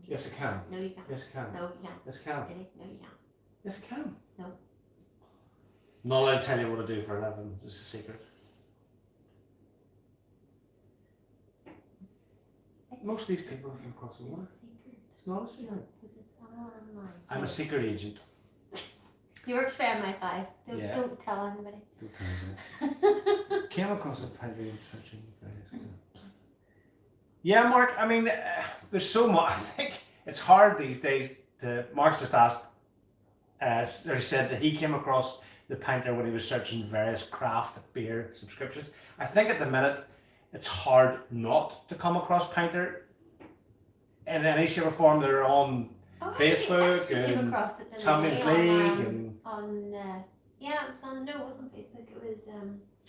Yes, I can. No, you can't. Yes, I can. No, you can't. Yes, I can. Really? No, you can't. Yes, I can. No. Not allowed to tell you what I do for a living. It's a secret. Most of these people have come across the water. It's not a secret. I'm a secret agent. You work fair, my 5. Don't tell anybody. Don't tell anybody. Came across a private searching. Yeah, Mark. I mean, there's so much. I think it's hard these days. Mark's just asked. Or said that he came across the Pinter when he was searching various craft beer subscriptions. I think at the minute it's hard not to come across Pinter in any shape or form. They're on Oh, Facebook actually came and across it the other Champions day League and yeah, it was on. No, it wasn't Facebook. It was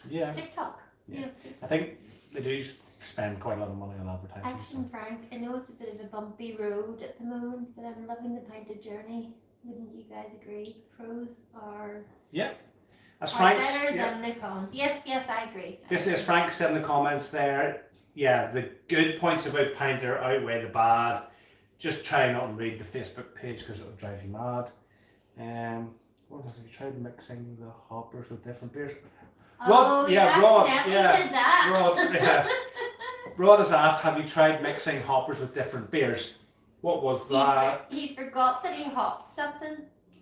yeah. TikTok. Yeah. Yeah, I TikTok. think they do spend quite a lot of money on advertising. Action Frank. I know it's a bit of a bumpy road at the moment, but I'm loving the Pinter journey. Wouldn't you guys agree? Pros are As are Frank's, better than the cons. Yes, I agree. basically, as Frank said in the comments there, yeah, the good points about Pinter outweigh the bad. Just try not and read the Facebook page because it'll drive you mad. What else have you tried mixing the hoppers with different beers? Oh, Rod, Rod, yeah, did that. Rod, yeah. Rod has asked, have you tried mixing hoppers with different beers? What was that? He forgot that he hopped something.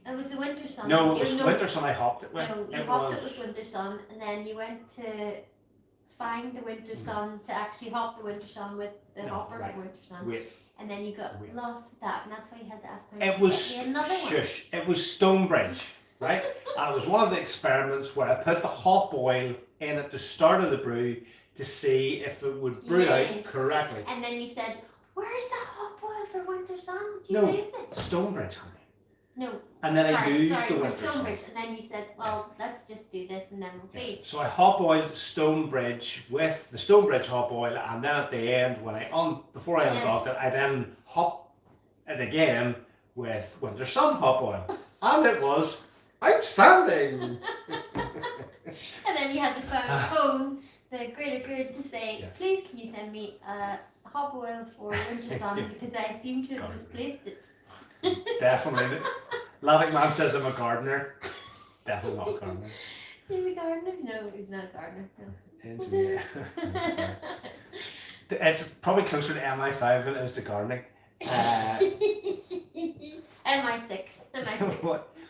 It was the Winter Sun. No, it was Winter Sun I hopped it with. No, you hopped it with Winter Sun, and then you went to find the Winter Sun to actually hop the Winter Sun with the hopper of Winter Sun. Wait. And then you got lost with that, and that's why you had to ask me It to was get me another one. shush. It was Stonebridge, right? And it was one of the experiments where I put the hop oil in at the start of the brew to see if it would brew out correctly. And then you said, "Where's the hop oil for Winter Sun? Did you No, use it?" Stonebridge, honey. No. And then I used sorry, the for Winter Sun. Stonebridge, and then you said, "Well, let's just do this, and then we'll see." So I hop oiled Stonebridge with the Stonebridge hop oil, and then at the end, when before I undocked it, I then hop it again with Winter Sun hop oil, and it was outstanding. And then you had to phone the greater good to say, Yes. "Please, can you send me hop oil for Winter Sun because I seem to have misplaced it." Definitely. Lavic Man says I'm a gardener. Definitely not a gardener. He's a gardener? No, he's not a gardener. No. Engineer. It's probably closer to MI5 than it is to gardening. MI6.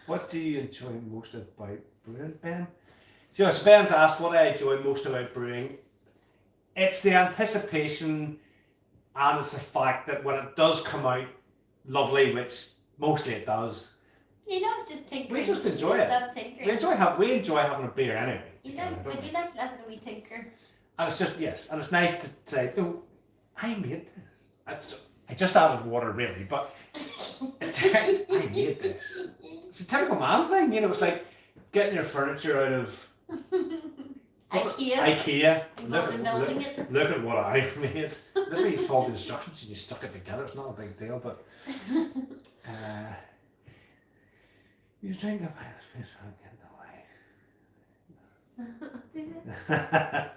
What do you enjoy most about brewing, Ben? So Ben's asked what I enjoy most about brewing. It's the anticipation, and it's the fact that when it does come out lovely, which mostly it does, He loves just tinkering. we just enjoy it. Love tinkering. We enjoy having a beer anyway. You like, but you like having a wee tinker. And it's just, yes, and it's nice to say, no, I made this. I just added water really, but I made this. It's a typical man thing, you know, it's like getting your furniture out of IKEA. Look at what I've made. Literally followed the instructions and you stuck it together. It's not a big deal, but you drink a pint of space and get away.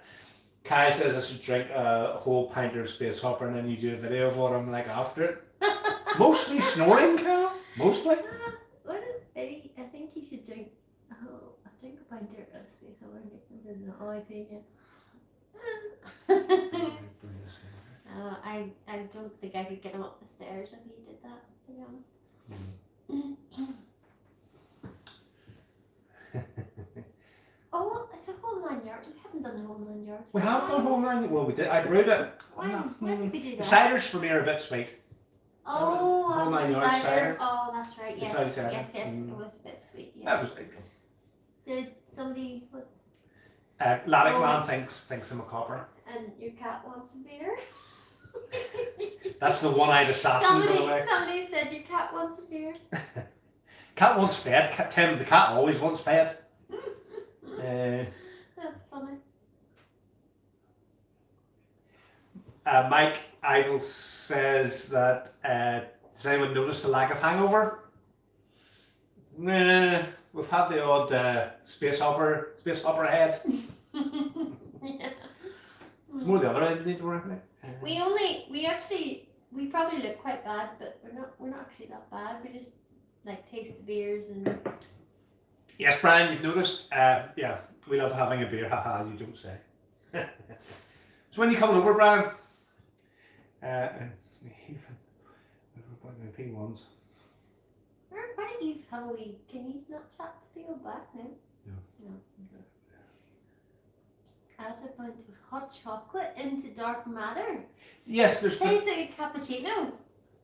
Kai says I should drink a whole pint of space hopper and then you do a video of what I'm like after it. Mostly snoring, Kyle. Mostly. I think he should drink. Oh, I drink a pint of space hopper and get them in the I think I don't think I could get him up the stairs if he did that, to be honest. Oh, it's a whole 9 yards. We haven't done the whole 9 yards. We have done whole 9. Well, we did. I brewed it. When did we do The that? ciders for me are a bit sweet. Oh, whole 9 the yards cider. Oh, that's right. The Yes, cloud cider. yes, it was a bit sweet. Yeah. That was big. Did somebody put? Latic Man thinks I'm a copper. And your cat wants a beer. That's the one-eyed assassin, by the way. Somebody said your cat wants a beer. Cat wants fed. Tim, the cat always wants fed. That's funny. Mike Idle says that does anyone notice the lack of hangover? Nah, we've had the odd space hopper head. Yeah. It's more the other end you need to worry about. We probably look quite bad, but we're not actually that bad. We just like taste the beers and. Yes, Brian, you've noticed. Yeah, we love having a beer. Haha, you don't say. So when you coming over, Brian? P1s. Why don't you have a wee? Can you not chat to people back now? No. Okay. Add a bunch of hot chocolate into dark matter. Yes, there's. Tastes like a cappuccino.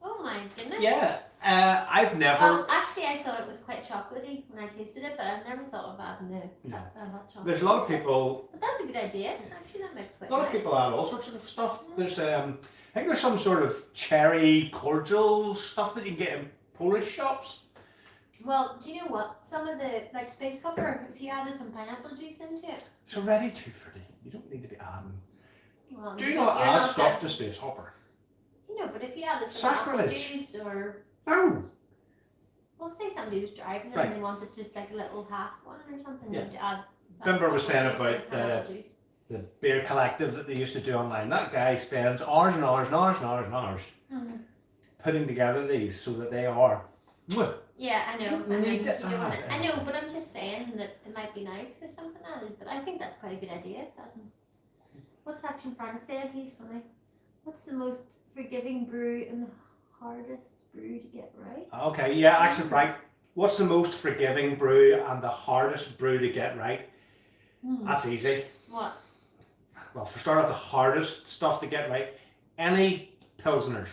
Oh my goodness. Yeah, I've never. Well, actually, I thought it was quite chocolatey when I tasted it, but I've never thought of adding the hot chocolate. There's a lot of people. But that's a good idea. Actually, that might be quite A lot of people add all sorts of stuff. There's I think there's some sort of cherry cordial stuff that you can get in Polish shops. Well, do you know what? Some of the, like Space Hopper, if you added some pineapple juice into it. It's already too fruity. You don't need to be adding. Well, Do you're not add not stuff that- to Space Hopper. You know, but if you added some apple Sacrilege. juice or, No. well, say somebody was driving Right. and they wanted just like a little half one or something, Yeah. they'd add. Bimber was saying apple juice or about pineapple juice. the beer collective that they used to do online. That guy spends hours and hours and hours and hours and hours Mhm. putting together these so that they are. Mwah. Yeah, I know. You And then need you to don't want add I know, but I'm just saying that it might be nice with something added. But I think that's quite a good idea. What's Action Frank said? He's funny. What's the most forgiving brew and the hardest brew to get right? Okay, yeah, Action Frank. What's the most forgiving brew and the hardest brew to get right? That's easy. What? Well, for start off, the hardest stuff to get right. Any Pilsners.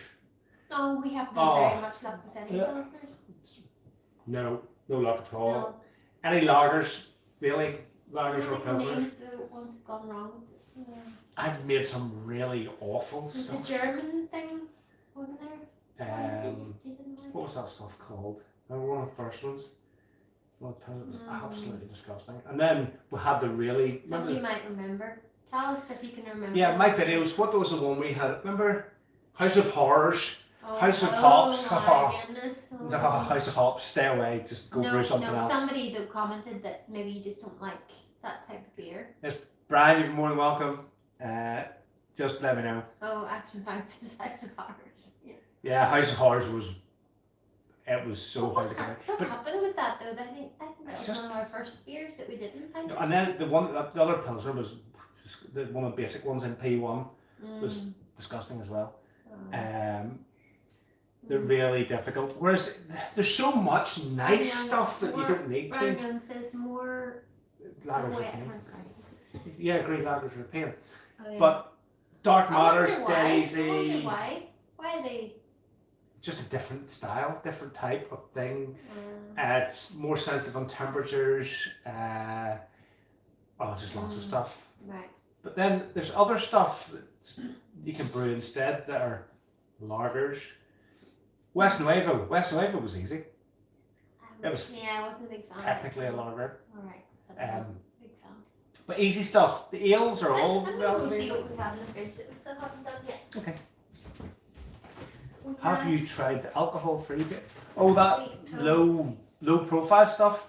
Oh, we haven't Oh. had very much luck with any Yeah. listeners. No luck at all. No. Any lagers, really? Lagers or I think the Pilsners? names, the ones have gone wrong. Yeah. I've made some really awful There's a stuff. German thing, wasn't there? You didn't like What it? was that stuff called? Remember one of the first ones? Well, it was absolutely disgusting. And then we had the really. Somebody Remember, might remember. Tell us if you can remember. yeah, my videos. What was the one we had? Remember, House of Horrors. Oh, House of Hops. Oh my goodness. Oh. No, House of Hops. Stay away. Just go brew something else. Somebody that commented that maybe you just don't like that type of beer. Brian, you're more than welcome. Just let me know. Oh, Action Banks is House of Horrors. Yeah. Yeah, House of Horrors was. It was so hard to get right. What But happened with that though? I think that It's was just- one of our first beers that we didn't find. and then the other Pilsner was one of the basic ones in P1 was disgusting as well. They're really difficult. Whereas there's so much nice Yeah, stuff that you don't need Brian to. Young says more. Lagers oh, are wait, pain. I'm sorry. Yeah, agree. Lagers are pain. Oh, yeah. But Dark I wonder Matter's why. I Daisy. wonder why? Why are they? Just a different style, different type of thing. Uh, It's more sensitive on temperatures. Just lots of stuff. right. But then there's other stuff that you can brew instead that are lagers. West Nuevo was easy. It was Yeah, I wasn't a big fan. Technically a lager. All right. But I wasn't a big fan. But easy stuff. The ales are all I'm gonna go relatively. see what we have in the fridge that we still haven't done yet. Okay. We Have you tried the alcohol-free bit? Oh, that low profile stuff.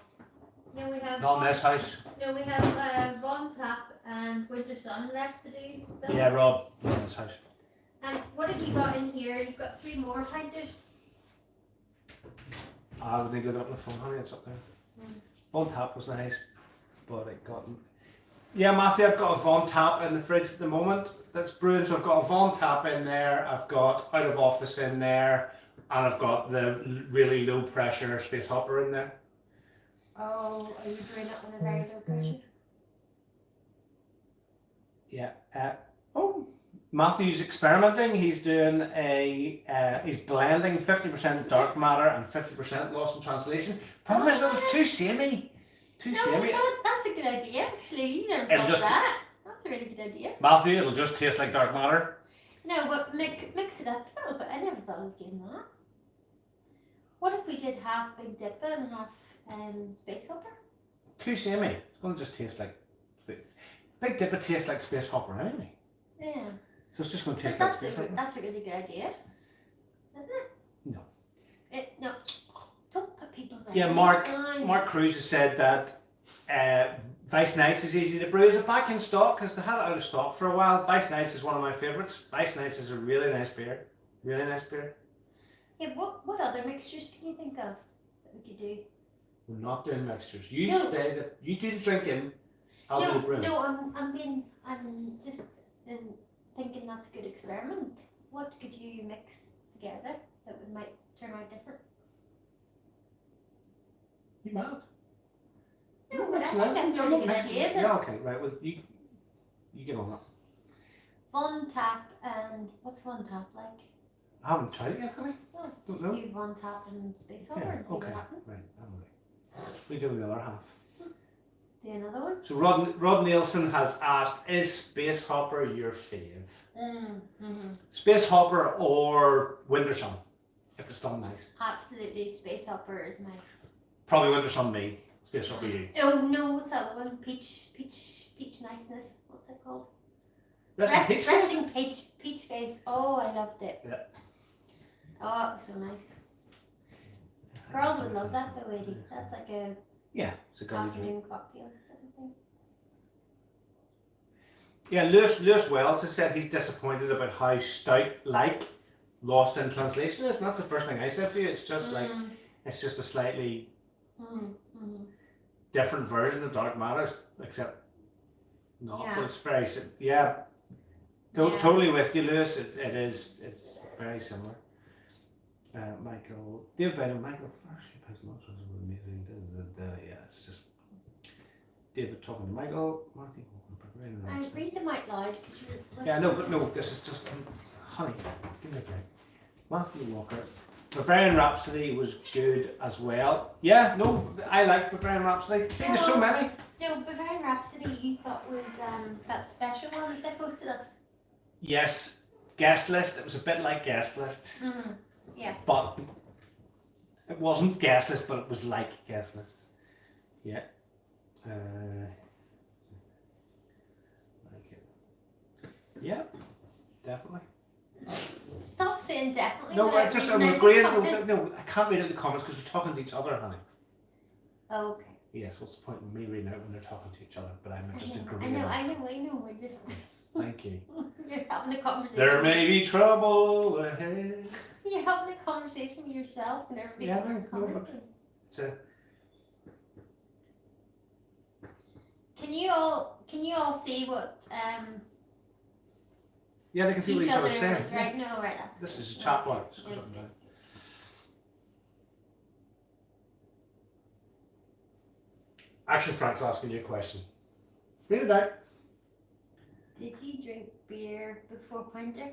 No, we have. Not in this house. No, we have Von Tap and Winter Sun left to do still. Yeah, Rob. Not in this house. And what have you got in here? You've got 3 more pinters. I would need to look it up on the phone, honey. It's up there. Von Tap was nice, but it got. Yeah, Matthew, I've got a Von Tap in the fridge at the moment. That's brewing, so I've got a Von Tap in there. I've got Out of Office in there, and I've got the really low pressure Space Hopper in there. Oh, are you doing it on a very low pressure? Yeah. Matthew's experimenting. He's doing he's blending 50% dark matter and 50% lost in translation. Problem is that it's too samey. No, that's a good idea actually. You never It'll thought just- that. That's a really good idea. Matthew, it'll just taste like dark matter. No, but mix it up a little bit. I never thought of doing that. What if we did half Big Dipper and half Space Hopper? Too samey. It's going to just taste like space. Big Dipper tastes like Space Hopper anyway. Yeah. So it's just going to But taste like Space Hopper. that's a really good idea, isn't it? No. No. Don't put people's Yeah, ideas Mark down. Cruz has said that Vice Nights is easy to brew. Is it back in stock? Because they had it out of stock for a while. Vice Nights is one of my favourites. Vice Nights is a really nice beer. Really nice beer. Yeah, what other mixtures can you think of that we could do? We're not doing mixtures. You No. you do the drinking. I'll do the brewing. No, I'm just thinking that's a good experiment. What could you mix together that might turn out different? You mad? No, but I think that's a really good idea. Yeah, okay, right. Well, you get on that. Von Tap and what's Von Tap like? I haven't tried it yet, honey. Oh, Don't just know. do Von Tap and Space Hopper Yeah, and see okay. what happens. Right, anyway. We do the other half. Do another one. So Rod Nielsen has asked, is Space Hopper your fave? Mm-hmm. Space Hopper or Winter Sun? if it's done nice. Absolutely, Space Hopper is my. Probably Winter Sun Me. Space Hopper you. Oh no, what's that other one? Peach niceness. What's it called? Resting Peach Face? Resting peach face. Oh, I loved it. Yeah. Oh, it was so nice. Girls would love that though, Eddie. That's like a it's a girly drink. afternoon cocktail type of thing. Yeah, Lewis Wells has said he's disappointed about how stout-like Lost in Translation is, and that's the first thing I said to you. It's just like, it's just a slightly different version of Dark Matters, except not. But it's very totally with you, Lewis. It's very similar. Michael, David Bennett, Michael first. Amazing. Yeah, it's just David talking to Michael, Matthew. I read them out loud. Yeah, no, this is just, honey, give me a break. Matthew Walker. Bavarian Rhapsody was good as well. Yeah, no, I like Bavarian Rhapsody. See, there's so many. No, Bavarian Rhapsody you thought was that special one that they posted us. Yes, guest list. It was a bit like guest list. Yeah. But it wasn't guest list, but it was like guest list. Yeah. Like it. Yeah, definitely. Stop saying definitely. No, I'm agreeing. No, I can't read out the comments because we're talking to each other, honey. Oh, okay. Yes, what's the point in me reading out when they're talking to each other? But I'm just agreeing. I know. We're just. Thank you. You're having a conversation. There may be trouble ahead. You're having a conversation with yourself and everybody's commenting. It's a. Can you all see what Yeah, they can see what each other's saying. Right? No, right. This is a chat line. Actually, Frank's asking you a question. Read it out. Did you drink beer before Pinter?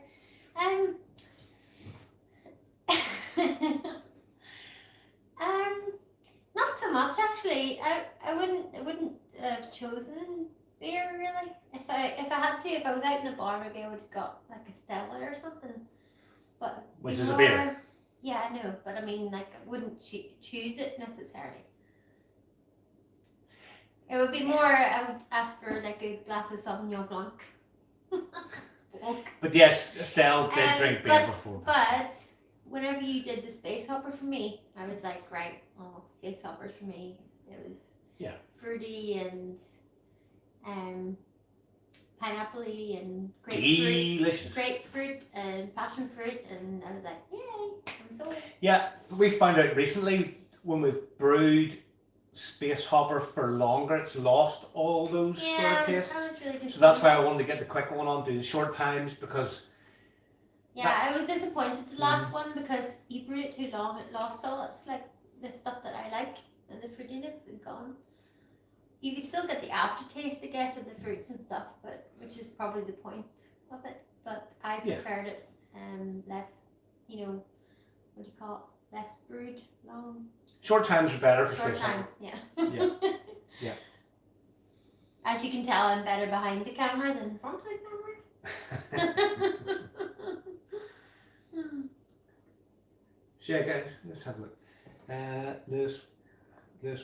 Not so much actually. I wouldn't have chosen beer really. If I had to, if I was out in the bar, maybe I would have got like a Stella or something. But which is a beer. Yeah, I know, but I mean, like, I wouldn't choose it necessarily. It would be more. I would ask for like a glass of Sauvignon Blanc. But yes, Estelle did drink beer before. But whenever you did the Space Hopper for me, I was like, right, well, Space Hoppers for me. It was fruity and pineapple-y and grapefruit and passion fruit, and I was like, yay, I'm sold. Yeah, we found out recently when we've brewed Space Hopper for longer, it's lost all those sort of tastes. I was really disappointed. So that's why I wanted to get the quick one on, do the short times, because... I was disappointed the last one because you brewed it too long, it lost all its, like, the stuff that I like, and the fruitiness is gone. You could still get the aftertaste, I guess, of the fruits and stuff, but which is probably the point of it. But I preferred it less, what do you call it? Less brewed, long. Short times are better for short Space time, Hopper. Yeah. As you can tell, I'm better behind the camera than in front of the camera. So yeah, guys, let's have a look. Lewis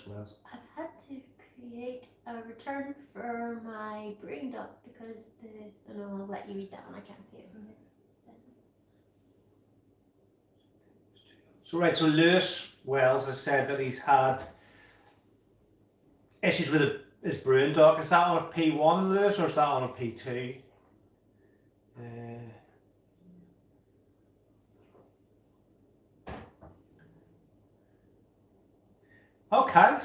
Wells. I've had to create a return for my brewing doc because I'll let you read that one. I can't see it from his lessons. So Lewis Wells has said that he's had issues with his brewing doc. Is that on a P1, Lewis, or is that on a P2?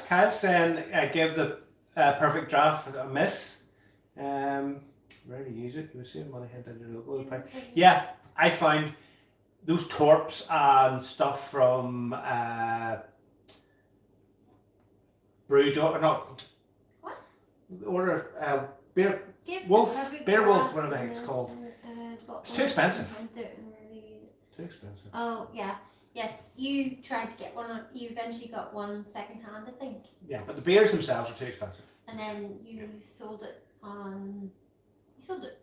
Kyle's saying give the perfect draft a miss. Ready to use it. You were seeing what I had in your logo. Yeah, I found those torps and stuff from Brewdog, not what? Order Beer Wolf, whatever the heck it's called. It's too expensive. Too expensive. Oh yeah. Yes, you tried to get one. You eventually got one second hand, I think. Yeah, but the beers themselves are too expensive. And then you sold it on. You sold it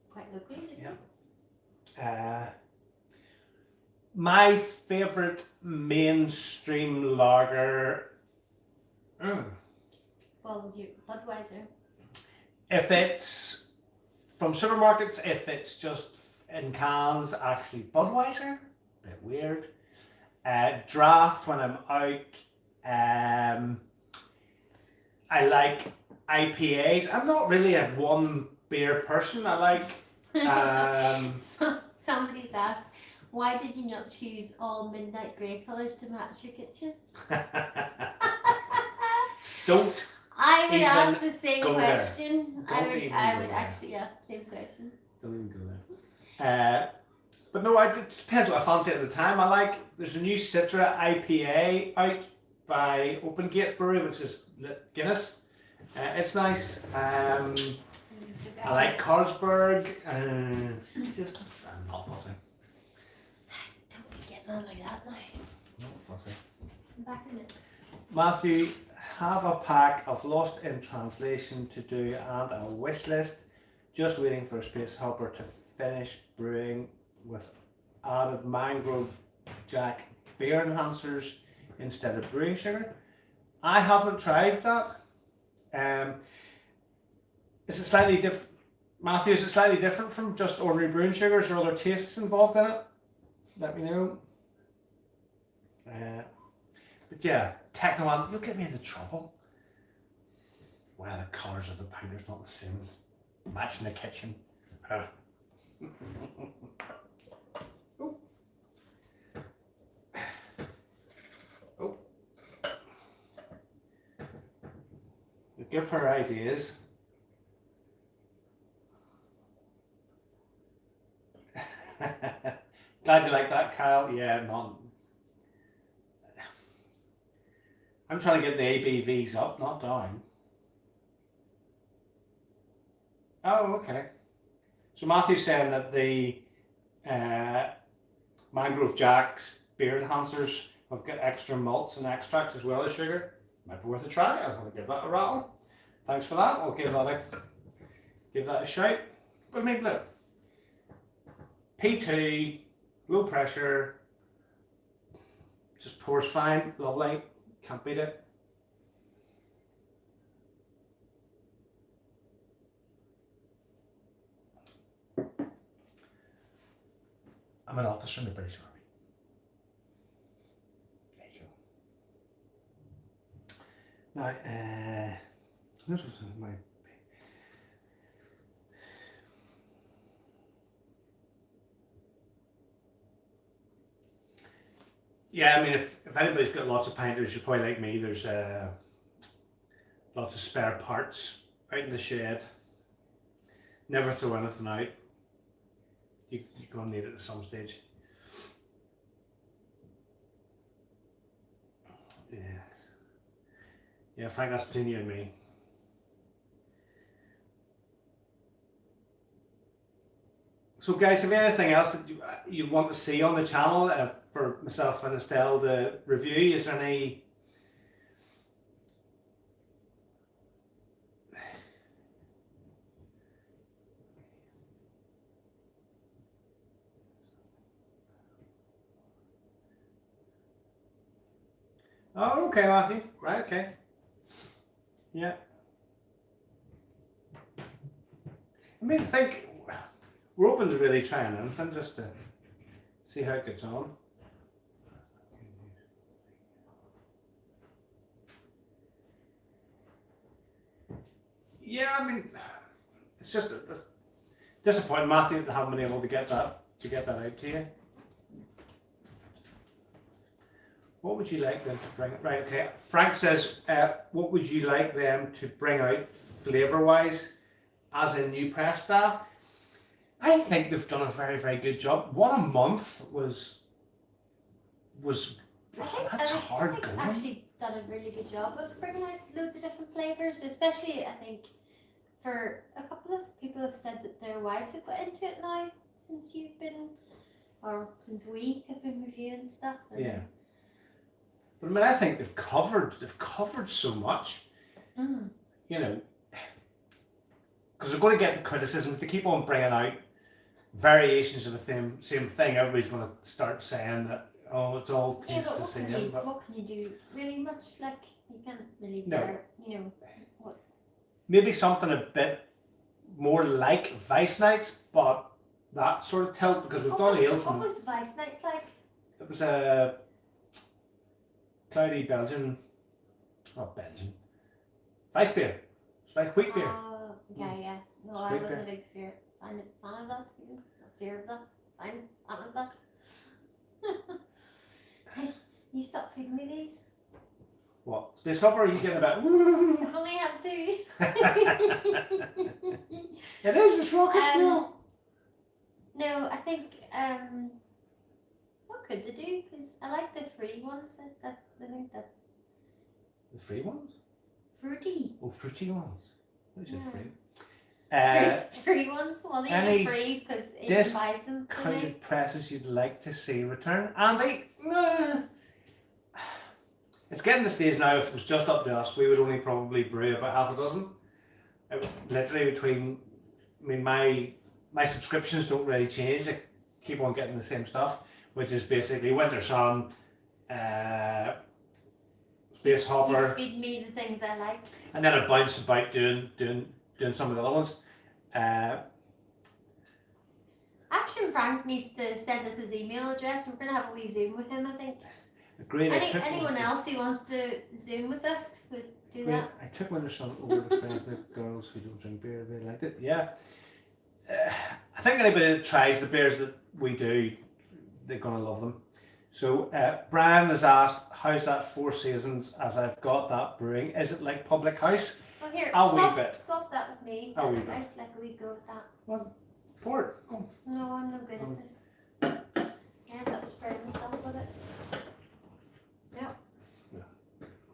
quite locally, didn't you? My favourite mainstream lager, Well, you Budweiser. if it's from supermarkets, if it's just in cans, actually Budweiser, bit weird. Draft when I'm out. I like IPAs. I'm not really a one beer person. I like. Somebody's asked, why did you not choose all midnight grey colours to match your kitchen? Don't. I would even ask the same go there. question. Don't even I go would there. actually ask the same question. Don't even go there. But no, it depends what I fancy at the time. There's a new Citra IPA out by Open Gate Brewery, which is Guinness. It's nice. I like Carlsberg. I'm not fussy. Don't be getting on like that now. Not fussy. I'm back in it. Matthew, have a pack of Lost in Translation to do and a wish list. Just waiting for a space hopper to finish brewing with added mangrove jack beer enhancers instead of brewing sugar. I haven't tried that. Is it slightly different? Matthew, is it slightly different from just ordinary brewing sugars or other tastes involved in it? Let me know. But yeah, Techno, you'll get me into trouble. Why the colours of the powder's not the same as matching the kitchen. Oh. Oh. You give her ideas. Glad you like that, Kyle. Yeah, none. I'm trying to get the ABVs up, not down. Oh, okay. So Matthew's saying that the Mangrove Jack's beer enhancers have got extra malts and extracts as well as sugar. Might be worth a try. I'm going to give that a rattle. Thanks for that. I'll give that a shout. But I mean, look, P2, low pressure, just pours fine, lovely. Can't beat it. I'm an officer in the British Army. There you go. Now, this was my. Yeah, I mean, if anybody's got lots of pinters, you're probably like me. There's lots of spare parts out in the shed. Never throw anything out. You're going to need it at some stage. Yeah. Yeah, Frank, that's between you and me. So guys, have you anything else that you want to see on the channel for myself and Estelle to review? Is there any... Oh, okay, Matthew. Right, okay. Yeah. I mean, we're open to really trying anything just to see how it gets on. Yeah, I mean, it's just disappointing, Matthew, that I haven't been able to get that out to you. What would you like them to bring? Right, okay. Frank says, what would you like them to bring out flavour-wise as a new press style? I think they've done a very, very good job. 1 a month was that's hard going. They've actually done a really good job of bringing out loads of different flavours, especially I think for a couple of people have said that their wives have got into it now since we have been reviewing stuff. Yeah. But I mean, I think they've covered so much. Mm. You know, because they're going to get the criticism if they keep on bringing out variations of the same thing, everybody's going to start saying that, oh, it's all Yeah, tastes but the what same. can you But what can you do? Really much, like you can't really No. bear, you know. What? maybe something a bit more like Vice Nights, but that sort of tilt, because we've done ales. What was Vice Nights like? It was a cloudy Belgian, not Belgian, Vice beer. It's like wheat beer. Yeah. No, It's I wheat wasn't a beer. big fan of that. Fear of that. Fan of that. Hey, you stop feeding me these. What? Space Hopper, you getting about? I've only had two. It is, it's rocket fuel. No, I think what could they do? Because I like the fruity ones. I think that The free ones? fruity. Oh, fruity ones. Those are Yeah. free. Free ones. Well, these any are free because it buys them. For me. Counted presses you'd like to see return? Andy? Nah. It's getting to the stage now, if it was just up to us, we would only probably brew about half a dozen. It was literally between, I mean, my subscriptions don't really change. I keep on getting the same stuff, which is basically Winter Sun, Space Hopper. You feed me the things I like. And then I bounce about doing some of the other ones. Actually, Frank needs to send us his email address. We're gonna have a wee Zoom with him, I think. Great. Anyone else who wants to Zoom with us would do that. I took Winter Sun over to friends and girls who don't drink beer. They liked it. Yeah. I think anybody that tries the beers that we do, they're gonna love them. So Brian has asked, how's that Four Seasons as I've got that brewing? Is it like Public House? Well, here, A wee bit. swap that with me. A wee bit. I'd like a wee go with that. Well, pour it. Go. No, I'm not good at this. I end up spraying myself with it.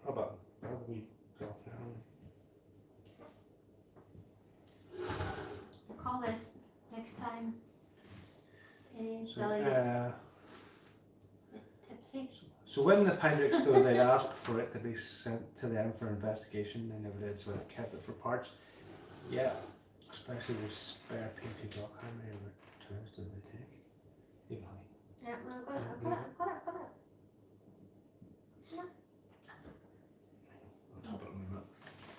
How about we go there? We'll call this next time. It is So, tipsy. so when the Pinter exploded, they asked for it to be sent to them for investigation. They never did, so I've kept it for parts. Yeah, especially with spare PT block. How many returns did they take? You know. Yeah, well, I've got it.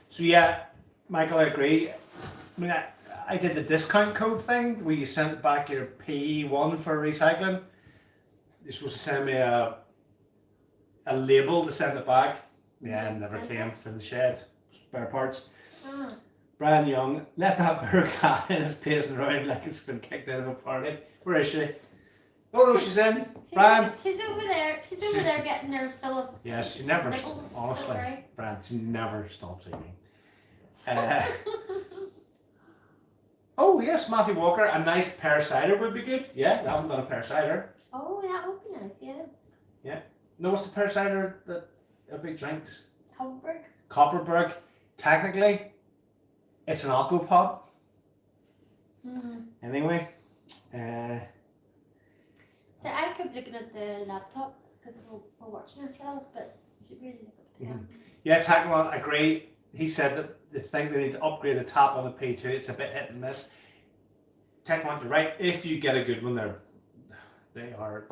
So yeah, Michael, I agree. I mean, I did the discount code thing where you sent back your P1 for recycling. You're supposed to send me a label to send it back. Yeah, it never came. It's in the shed. Spare parts. Ah. Brian Young, let that beer cat in, is pacing around like it's been kicked out of a party. Where is she? Oh no, she's in. Brian. She's over there. She's over there getting her fill of Yeah, she never, nickels. honestly, Right? Brian, she never stops eating. Oh yes, Matthew Walker, a nice pear cider would be good. Yeah, we haven't done a pear cider. Oh, that would be nice, yeah. No, what's the pear cider that everybody drinks? Copperberg. Copperberg. Technically, it's an alcopop. Mm-hmm. Anyway. So I kept looking at the laptop because we're watching ourselves, but we should really look at the camera. Yeah, Tacman, agree. He said that they think they need to upgrade the tap on the P2. It's a bit hit and miss. Tacman, you're right. If you get a good one, they are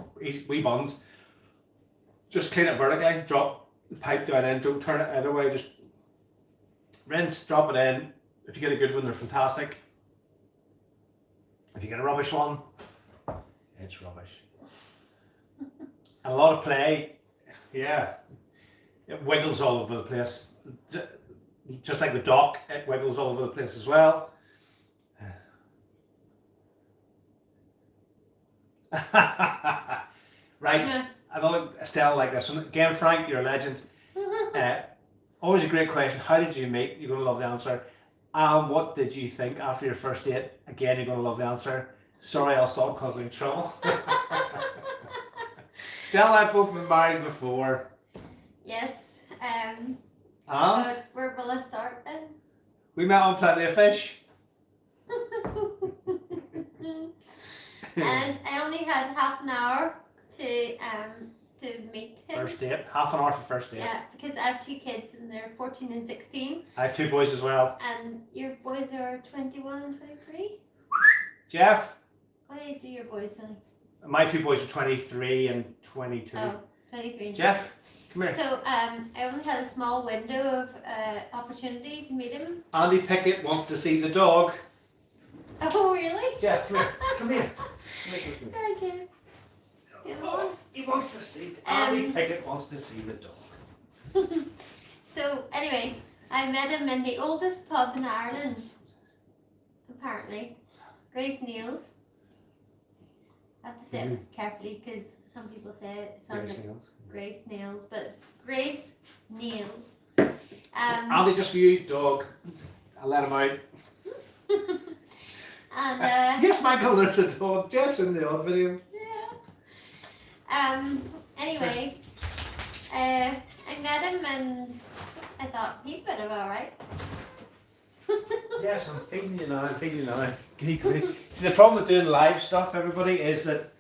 wee buns. Just clean it vertically. Drop the pipe down in. Don't turn it either way. Just rinse. Drop it in. If you get a good one, they're fantastic. If you get a rubbish one, it's rubbish. And a lot of play. Yeah, it wiggles all over the place. Just like the dock, it wiggles all over the place as well. Right, Yeah. I thought Estelle like this one. Again, Frank, you're a legend. Always a great question. How did you meet? You're going to love the answer. What did you think after your first date? Again, you're going to love the answer. Sorry, I'll stop causing trouble. Estelle and I have both been married before. Yes. And So where will I start then? we met on Plenty of Fish. And I only had half an hour to meet him. First date. Half an hour for first date. Yeah, because I have two kids and they're 14 and 16, I have two boys as well. and your boys are 21 and 23. Jeff, What age are your boys, Billy? My two boys are 23 and 22. Oh, 23. Jeff, come here. So I only had a small window of opportunity to meet him. Andy Pickett wants to see the dog. Oh, really? Jeff, come here. Come here. Come here. Very good. Good Oh, one. he wants to see. Andy Pickett wants to see the dog. So anyway, I met him in the oldest pub in Ireland, apparently. Grace Neal's. I have to say it carefully because some people say it sounds like Grace Nails, but it's Grace Nails. Andy, just for you, dog. I'll let him out. And Yes, Michael, there's a dog. Jeff's in the odd video. yeah. Anyway, I met him and I thought he's been alright. Yes, I'm feeding you now. I'm feeding you now. See, the problem with doing live stuff, everybody, is that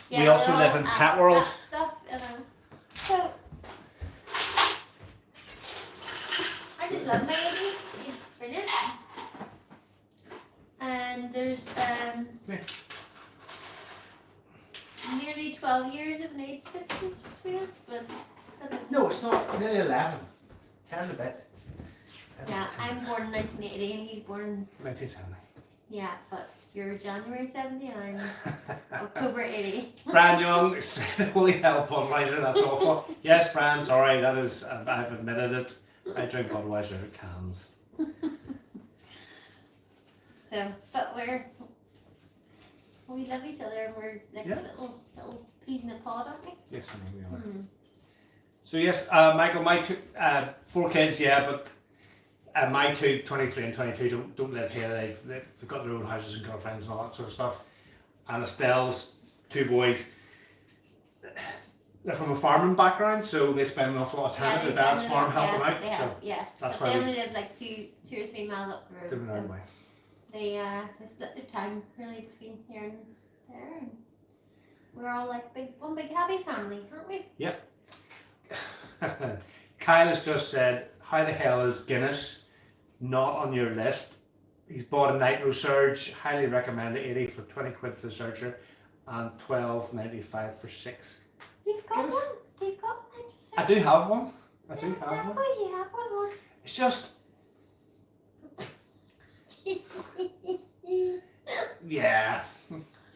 we also we're live all in at pet world. that stuff, you know. So I just love my baby. He's brilliant. And there's nearly 12 years of an age difference between us, but that is No, it's not. It's nearly 11. 10 and a bit. yeah, I'm born in 1980 and he's born 1970. yeah, but you're January 70 and I'm October 80. Brian Young said, "Holy hell, Budweiser, that's awful." Yes, Brian, sorry, that is. I've admitted it. I drink Budweiser cans. So, but we love each other and we're like Yeah. little peas in a pod, aren't we? Yes, I know we are. Mm. So yes, Michael, my two, 4 kids, yeah, but my two, 23 and 22, don't live here. They've got their own houses and girlfriends and all that sort of stuff. And Estelle's 2 boys, they're from a farming background, so they spend an awful lot of time at their dad's farm helping out. Yeah, So yeah. that's But why they we only live like two or 3 miles up the road. live in our own So way. they split their time really between here and there, and we're all like one big happy family, aren't we? Kyle has just said, "How the hell is Guinness not on your list?" He's bought a Nitro Surge, highly recommend it, 80 for 20 quid for the Surger and 12.95 for 6. You've got Guinness. one. You've got one. I do have one. I do Exactly, have one. you have one. It's just, yeah.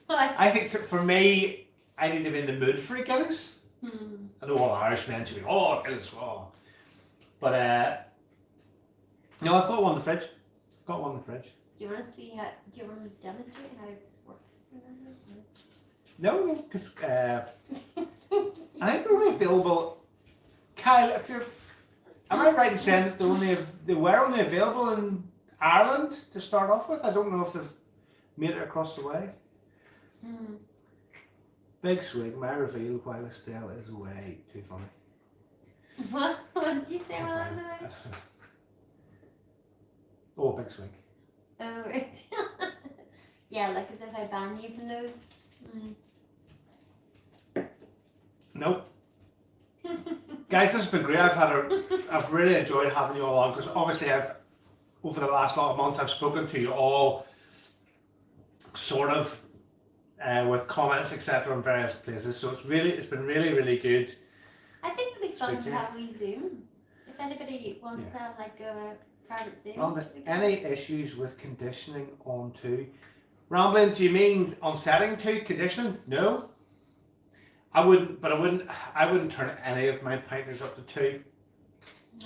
Like, I think for me, I need to be in the mood for a Guinness. hmm. I know all Irishmen should be, oh, Guinness, oh. But, no, I've got one in the fridge. Got one in the fridge. Do you want to see how? Do you want me to demonstrate how it works? No, because I think they're only available. Kyle, if you're, am I right in saying that they were only available in Ireland to start off with? I don't know if they've made it across the way. Hmm. Big swig, my reveal while Estelle is away. Too funny. What? What did you say while I was away? Oh, big swig. Oh, right. Yeah, like as if I ban you from those. Mm. Nope. Guys, this has been great. I've really enjoyed having you all on because obviously over the last lot of months I've spoken to you all sort of with comments etc. in various places. So it's been really good. I think it'd be fun Speak to to you. have we Zoom. If anybody wants to have like a private Zoom. Rambling, we could- any issues with conditioning on 2? Rambling, do you mean on setting 2 conditioning? No. I wouldn't turn any of my pinters up to 2.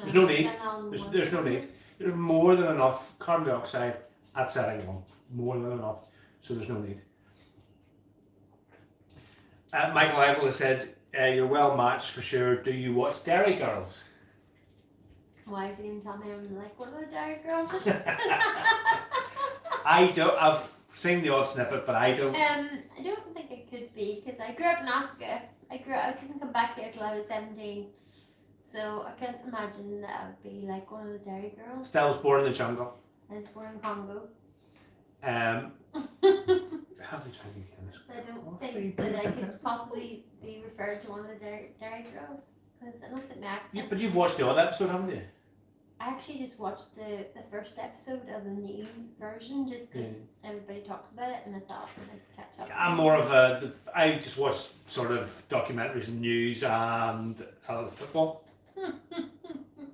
There's no need. then on There's no one. need. There's more than enough carbon dioxide at setting 1. More than enough. So there's no need. Michael Ivel has said, "You're well matched for sure. Do you watch Dairy Girls?" Why is he even telling me I'm like one of the Dairy Girls? I don't. I've seen the odd snippet, but I don't. I don't think it could be because I grew up in Africa. I couldn't come back here till I was 17, so I can't imagine that I would be like one of the Dairy Girls. Stella was born in the jungle. I was born in Congo. Have you tried Guinness? I don't think that I could possibly be referred to one of the Dairy Girls because I don't think my accent. But you've watched the odd episode, haven't you? I actually just watched the first episode of the new version just because everybody talks about it, and I thought I'd catch up. I'm more of I just watch sort of documentaries and news and football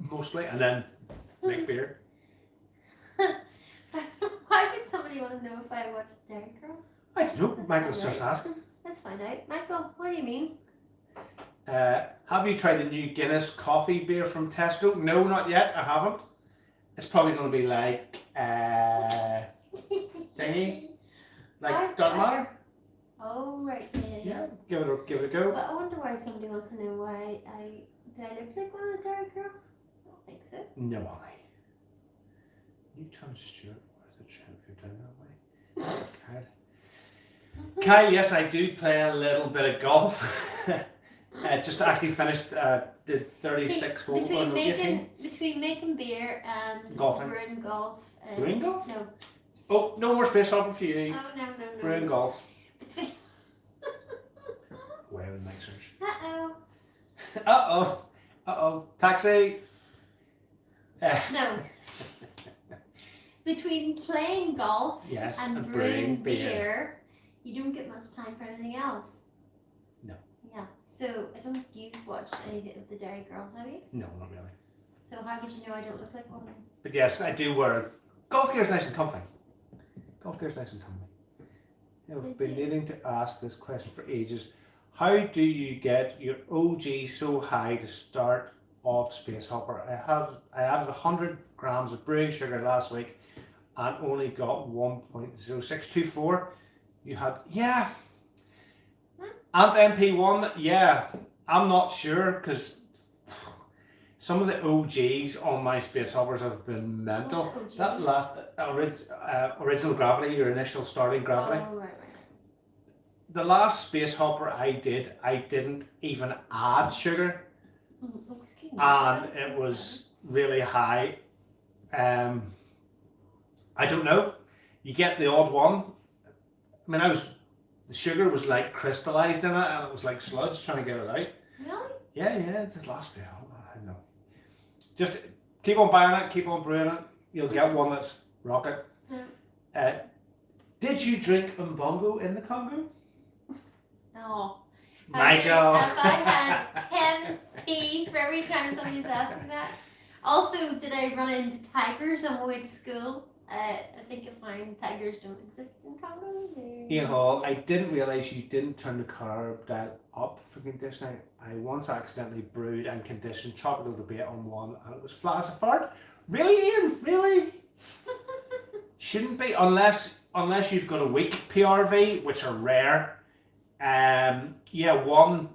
mostly, and then make beer. Why would somebody want to know if I watched Dairy Girls? I don't know. Michael's just asking. Let's find out. Michael, what do you mean? Have you tried the new Guinness coffee beer from Tesco? No, not yet. I haven't. It's probably going to be like thingy, like doesn't matter. Oh right, Yeah, give it a go. But I wonder why somebody wants to know why do I look like one of the Dairy Girls? I don't think so. No, I. Newton Stewart, where's the trend go down that way? Kyle, yes, I do play a little bit of golf. Just actually finished the 36 hole on the 18. Between making beer and Golfing. brewing golf. Brewing golf? No. Oh, no more space hopper for you. Oh, no. Brewing golf. Between... Where with mixers? Uh-oh. Taxi. No. Between playing golf and brewing beer, you don't get much time for anything else. No. Yeah. So I don't think you've watched any of the Dairy Girls, have you? No, not really. So how would you know I don't look like one? But yes, I do wear golf gear's nice and comfy. I've been needing to ask this question for ages. How do you get your OG so high to start off Space Hopper? I added 100 grams of brewing sugar last week and only got 1.0624. You had Ant MP1, I'm not sure because some of the OGs on my Space Hoppers have been mental. That last original gravity, your initial starting gravity. Oh, right. The last Space Hopper I did, I didn't even add sugar, and it was really high. I don't know. You get the odd one. I mean, the sugar was like crystallized in it, and it was like sludge trying to get it out. Really? Yeah. The last bit, I know. Just keep on buying it, keep on brewing it. You'll get one that's rocket. Yeah. Did you drink Mbongo in the Congo? No. Michael. Have I had 10p for every time somebody's asking that? Also, did I run into tigers on my way to school? I think you'll find tigers don't exist in Congo. Ian Hall, I didn't realise you didn't turn the carb dial up for conditioning. I once accidentally brewed and conditioned tropical debate on one and it was flat as a fart. Really, Ian? Really? Shouldn't be unless you've got a weak PRV, which are rare.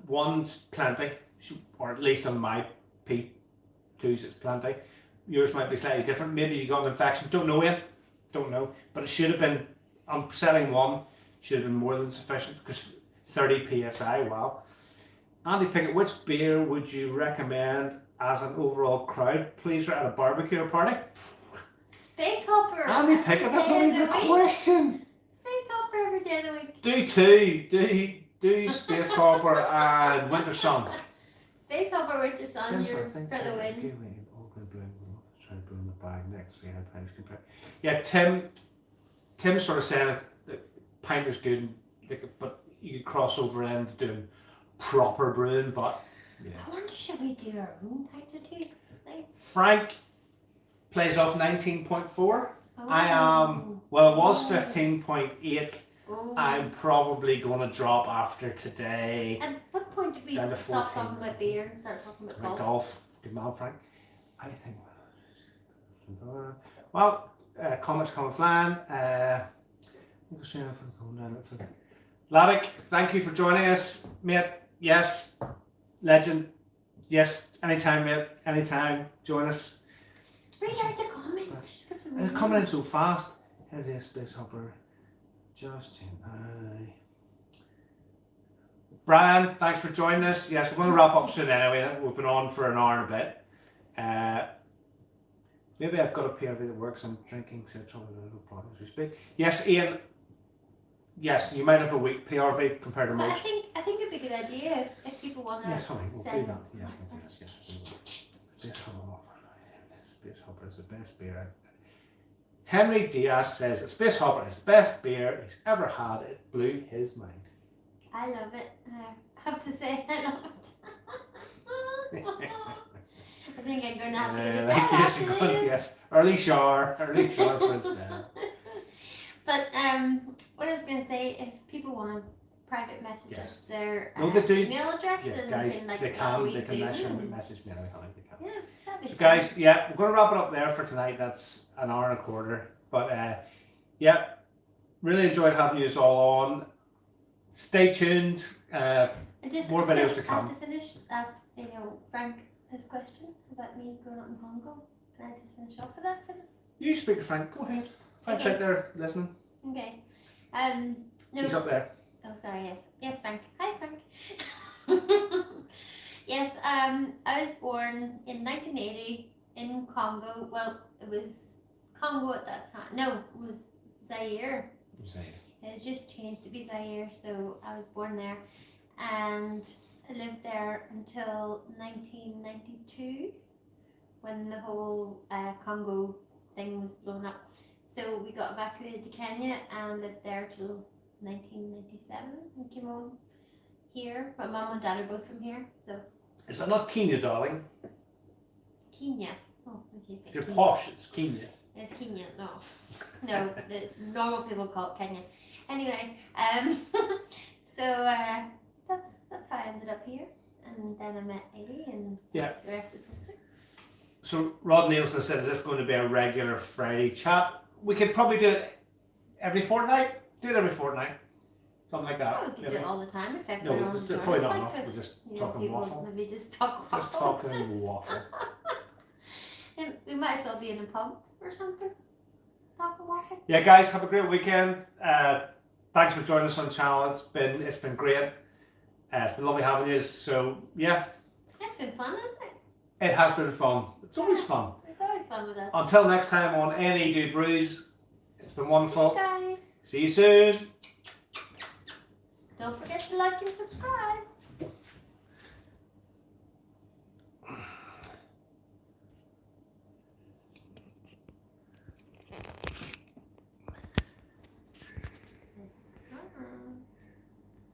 One's plenty, or at least on my P2s it's plenty. Yours might be slightly different. Maybe you got an infection. Don't know yet. Don't know. But it should have been, on setting one, should have been more than sufficient because 30 psi. Wow. Andy Pickett, which beer would you recommend as an overall crowd pleaser at a barbecue or party? Space Hopper. Andy Pickett, that's not even a question. Space Hopper every day of the week. Do two. Do Space Hopper and Winter Sun. Space Hopper, Winter Sun, you're for the win. Try to put in the bag next. See how Pinter's compare. Yeah, Tim sort of saying that Pinter's good, but you could cross over into doing proper brewing. But yeah. I wonder, should we do our own Pinter too? Frank plays off 19.4. Oh. I am. Well, it was 15.8. Oh. I'm probably going to drop after today. At what point did we stop talking about beer and start talking about golf? Good man, Frank. I think. Well, comments coming flying. Laddick, thank you for joining us, mate. Yes, legend. Yes, anytime, mate. Anytime. Join us. Read out the comments. They're coming in so fast. Here it is, Space Hopper. Justin, Brian, thanks for joining us. Yes, we're going to wrap up soon anyway. We've been on for an hour and a bit. Maybe I've got a PRV that works. I'm drinking citrus as we speak. Yes, Ian. Yes, you might have a weak PRV compared to most. I think it'd be a good idea if people want to. Yes, honey, we'll do that. Yes, we'll do that. Yes, we will. Space Hopper. is the best beer. Henry Diaz says that Space Hopper is the best beer he's ever had. It blew his mind. I love it. I have to say, I love it. I think I'm going to have to get a bed after this. Yes, early shower for his dad. But what I was going to say, if people want to private message us their they do. email address, Yes, and guys, then, like, they can Zoom. message me anyhow. They can. Yeah, that'd be So fun. guys, yeah, we're going to wrap it up there for tonight. That's an hour and a quarter. But yeah, really enjoyed having you all on. Stay tuned. And just more videos to come. I have to finish, ask, Frank his question about me growing up in Congo. Can I just finish off with that? You speak to Frank. Go ahead. Frank's Okay. out there listening. Okay. No. He's up there. Oh, sorry. Yes. Yes, Frank. Hi, Frank. Yes. I was born in 1980 in Congo. Well, it was Congo at that time. No, it was Zaire. It had just changed to be Zaire, so I was born there, and I lived there until 1992, when the whole Congo thing was blown up. So we got evacuated to Kenya and lived there till 1997 and came home here. My mum and dad are both from here, so. Is that not Kenya, darling? Kenya. Oh, okay. If you're posh, it's Kenya. It's Kenya, no. No, the normal people call it Kenya. Anyway, so that's how I ended up here. And then I met Eddie and the rest is history. So Rod Nielsen said, is this going to be a regular Friday chat? We could probably do it every fortnight. Do it every fortnight. Something like that. Oh, we could do it all the time if No, everyone it's joins. probably not Like enough. this, We're just you know, talking people waffle. Maybe just talk waffle. Just talking waffle. And we might as well be in a pub or something. Talking waffle. Yeah, guys, have a great weekend. Thanks for joining us on the channel. It's been great. It's been lovely having you. So yeah, It's been fun, hasn't it? it has been fun. It's always fun. It's always fun with us. Until next time on NE Brews, it's been wonderful. See you guys. See you soon. Don't forget to like and subscribe.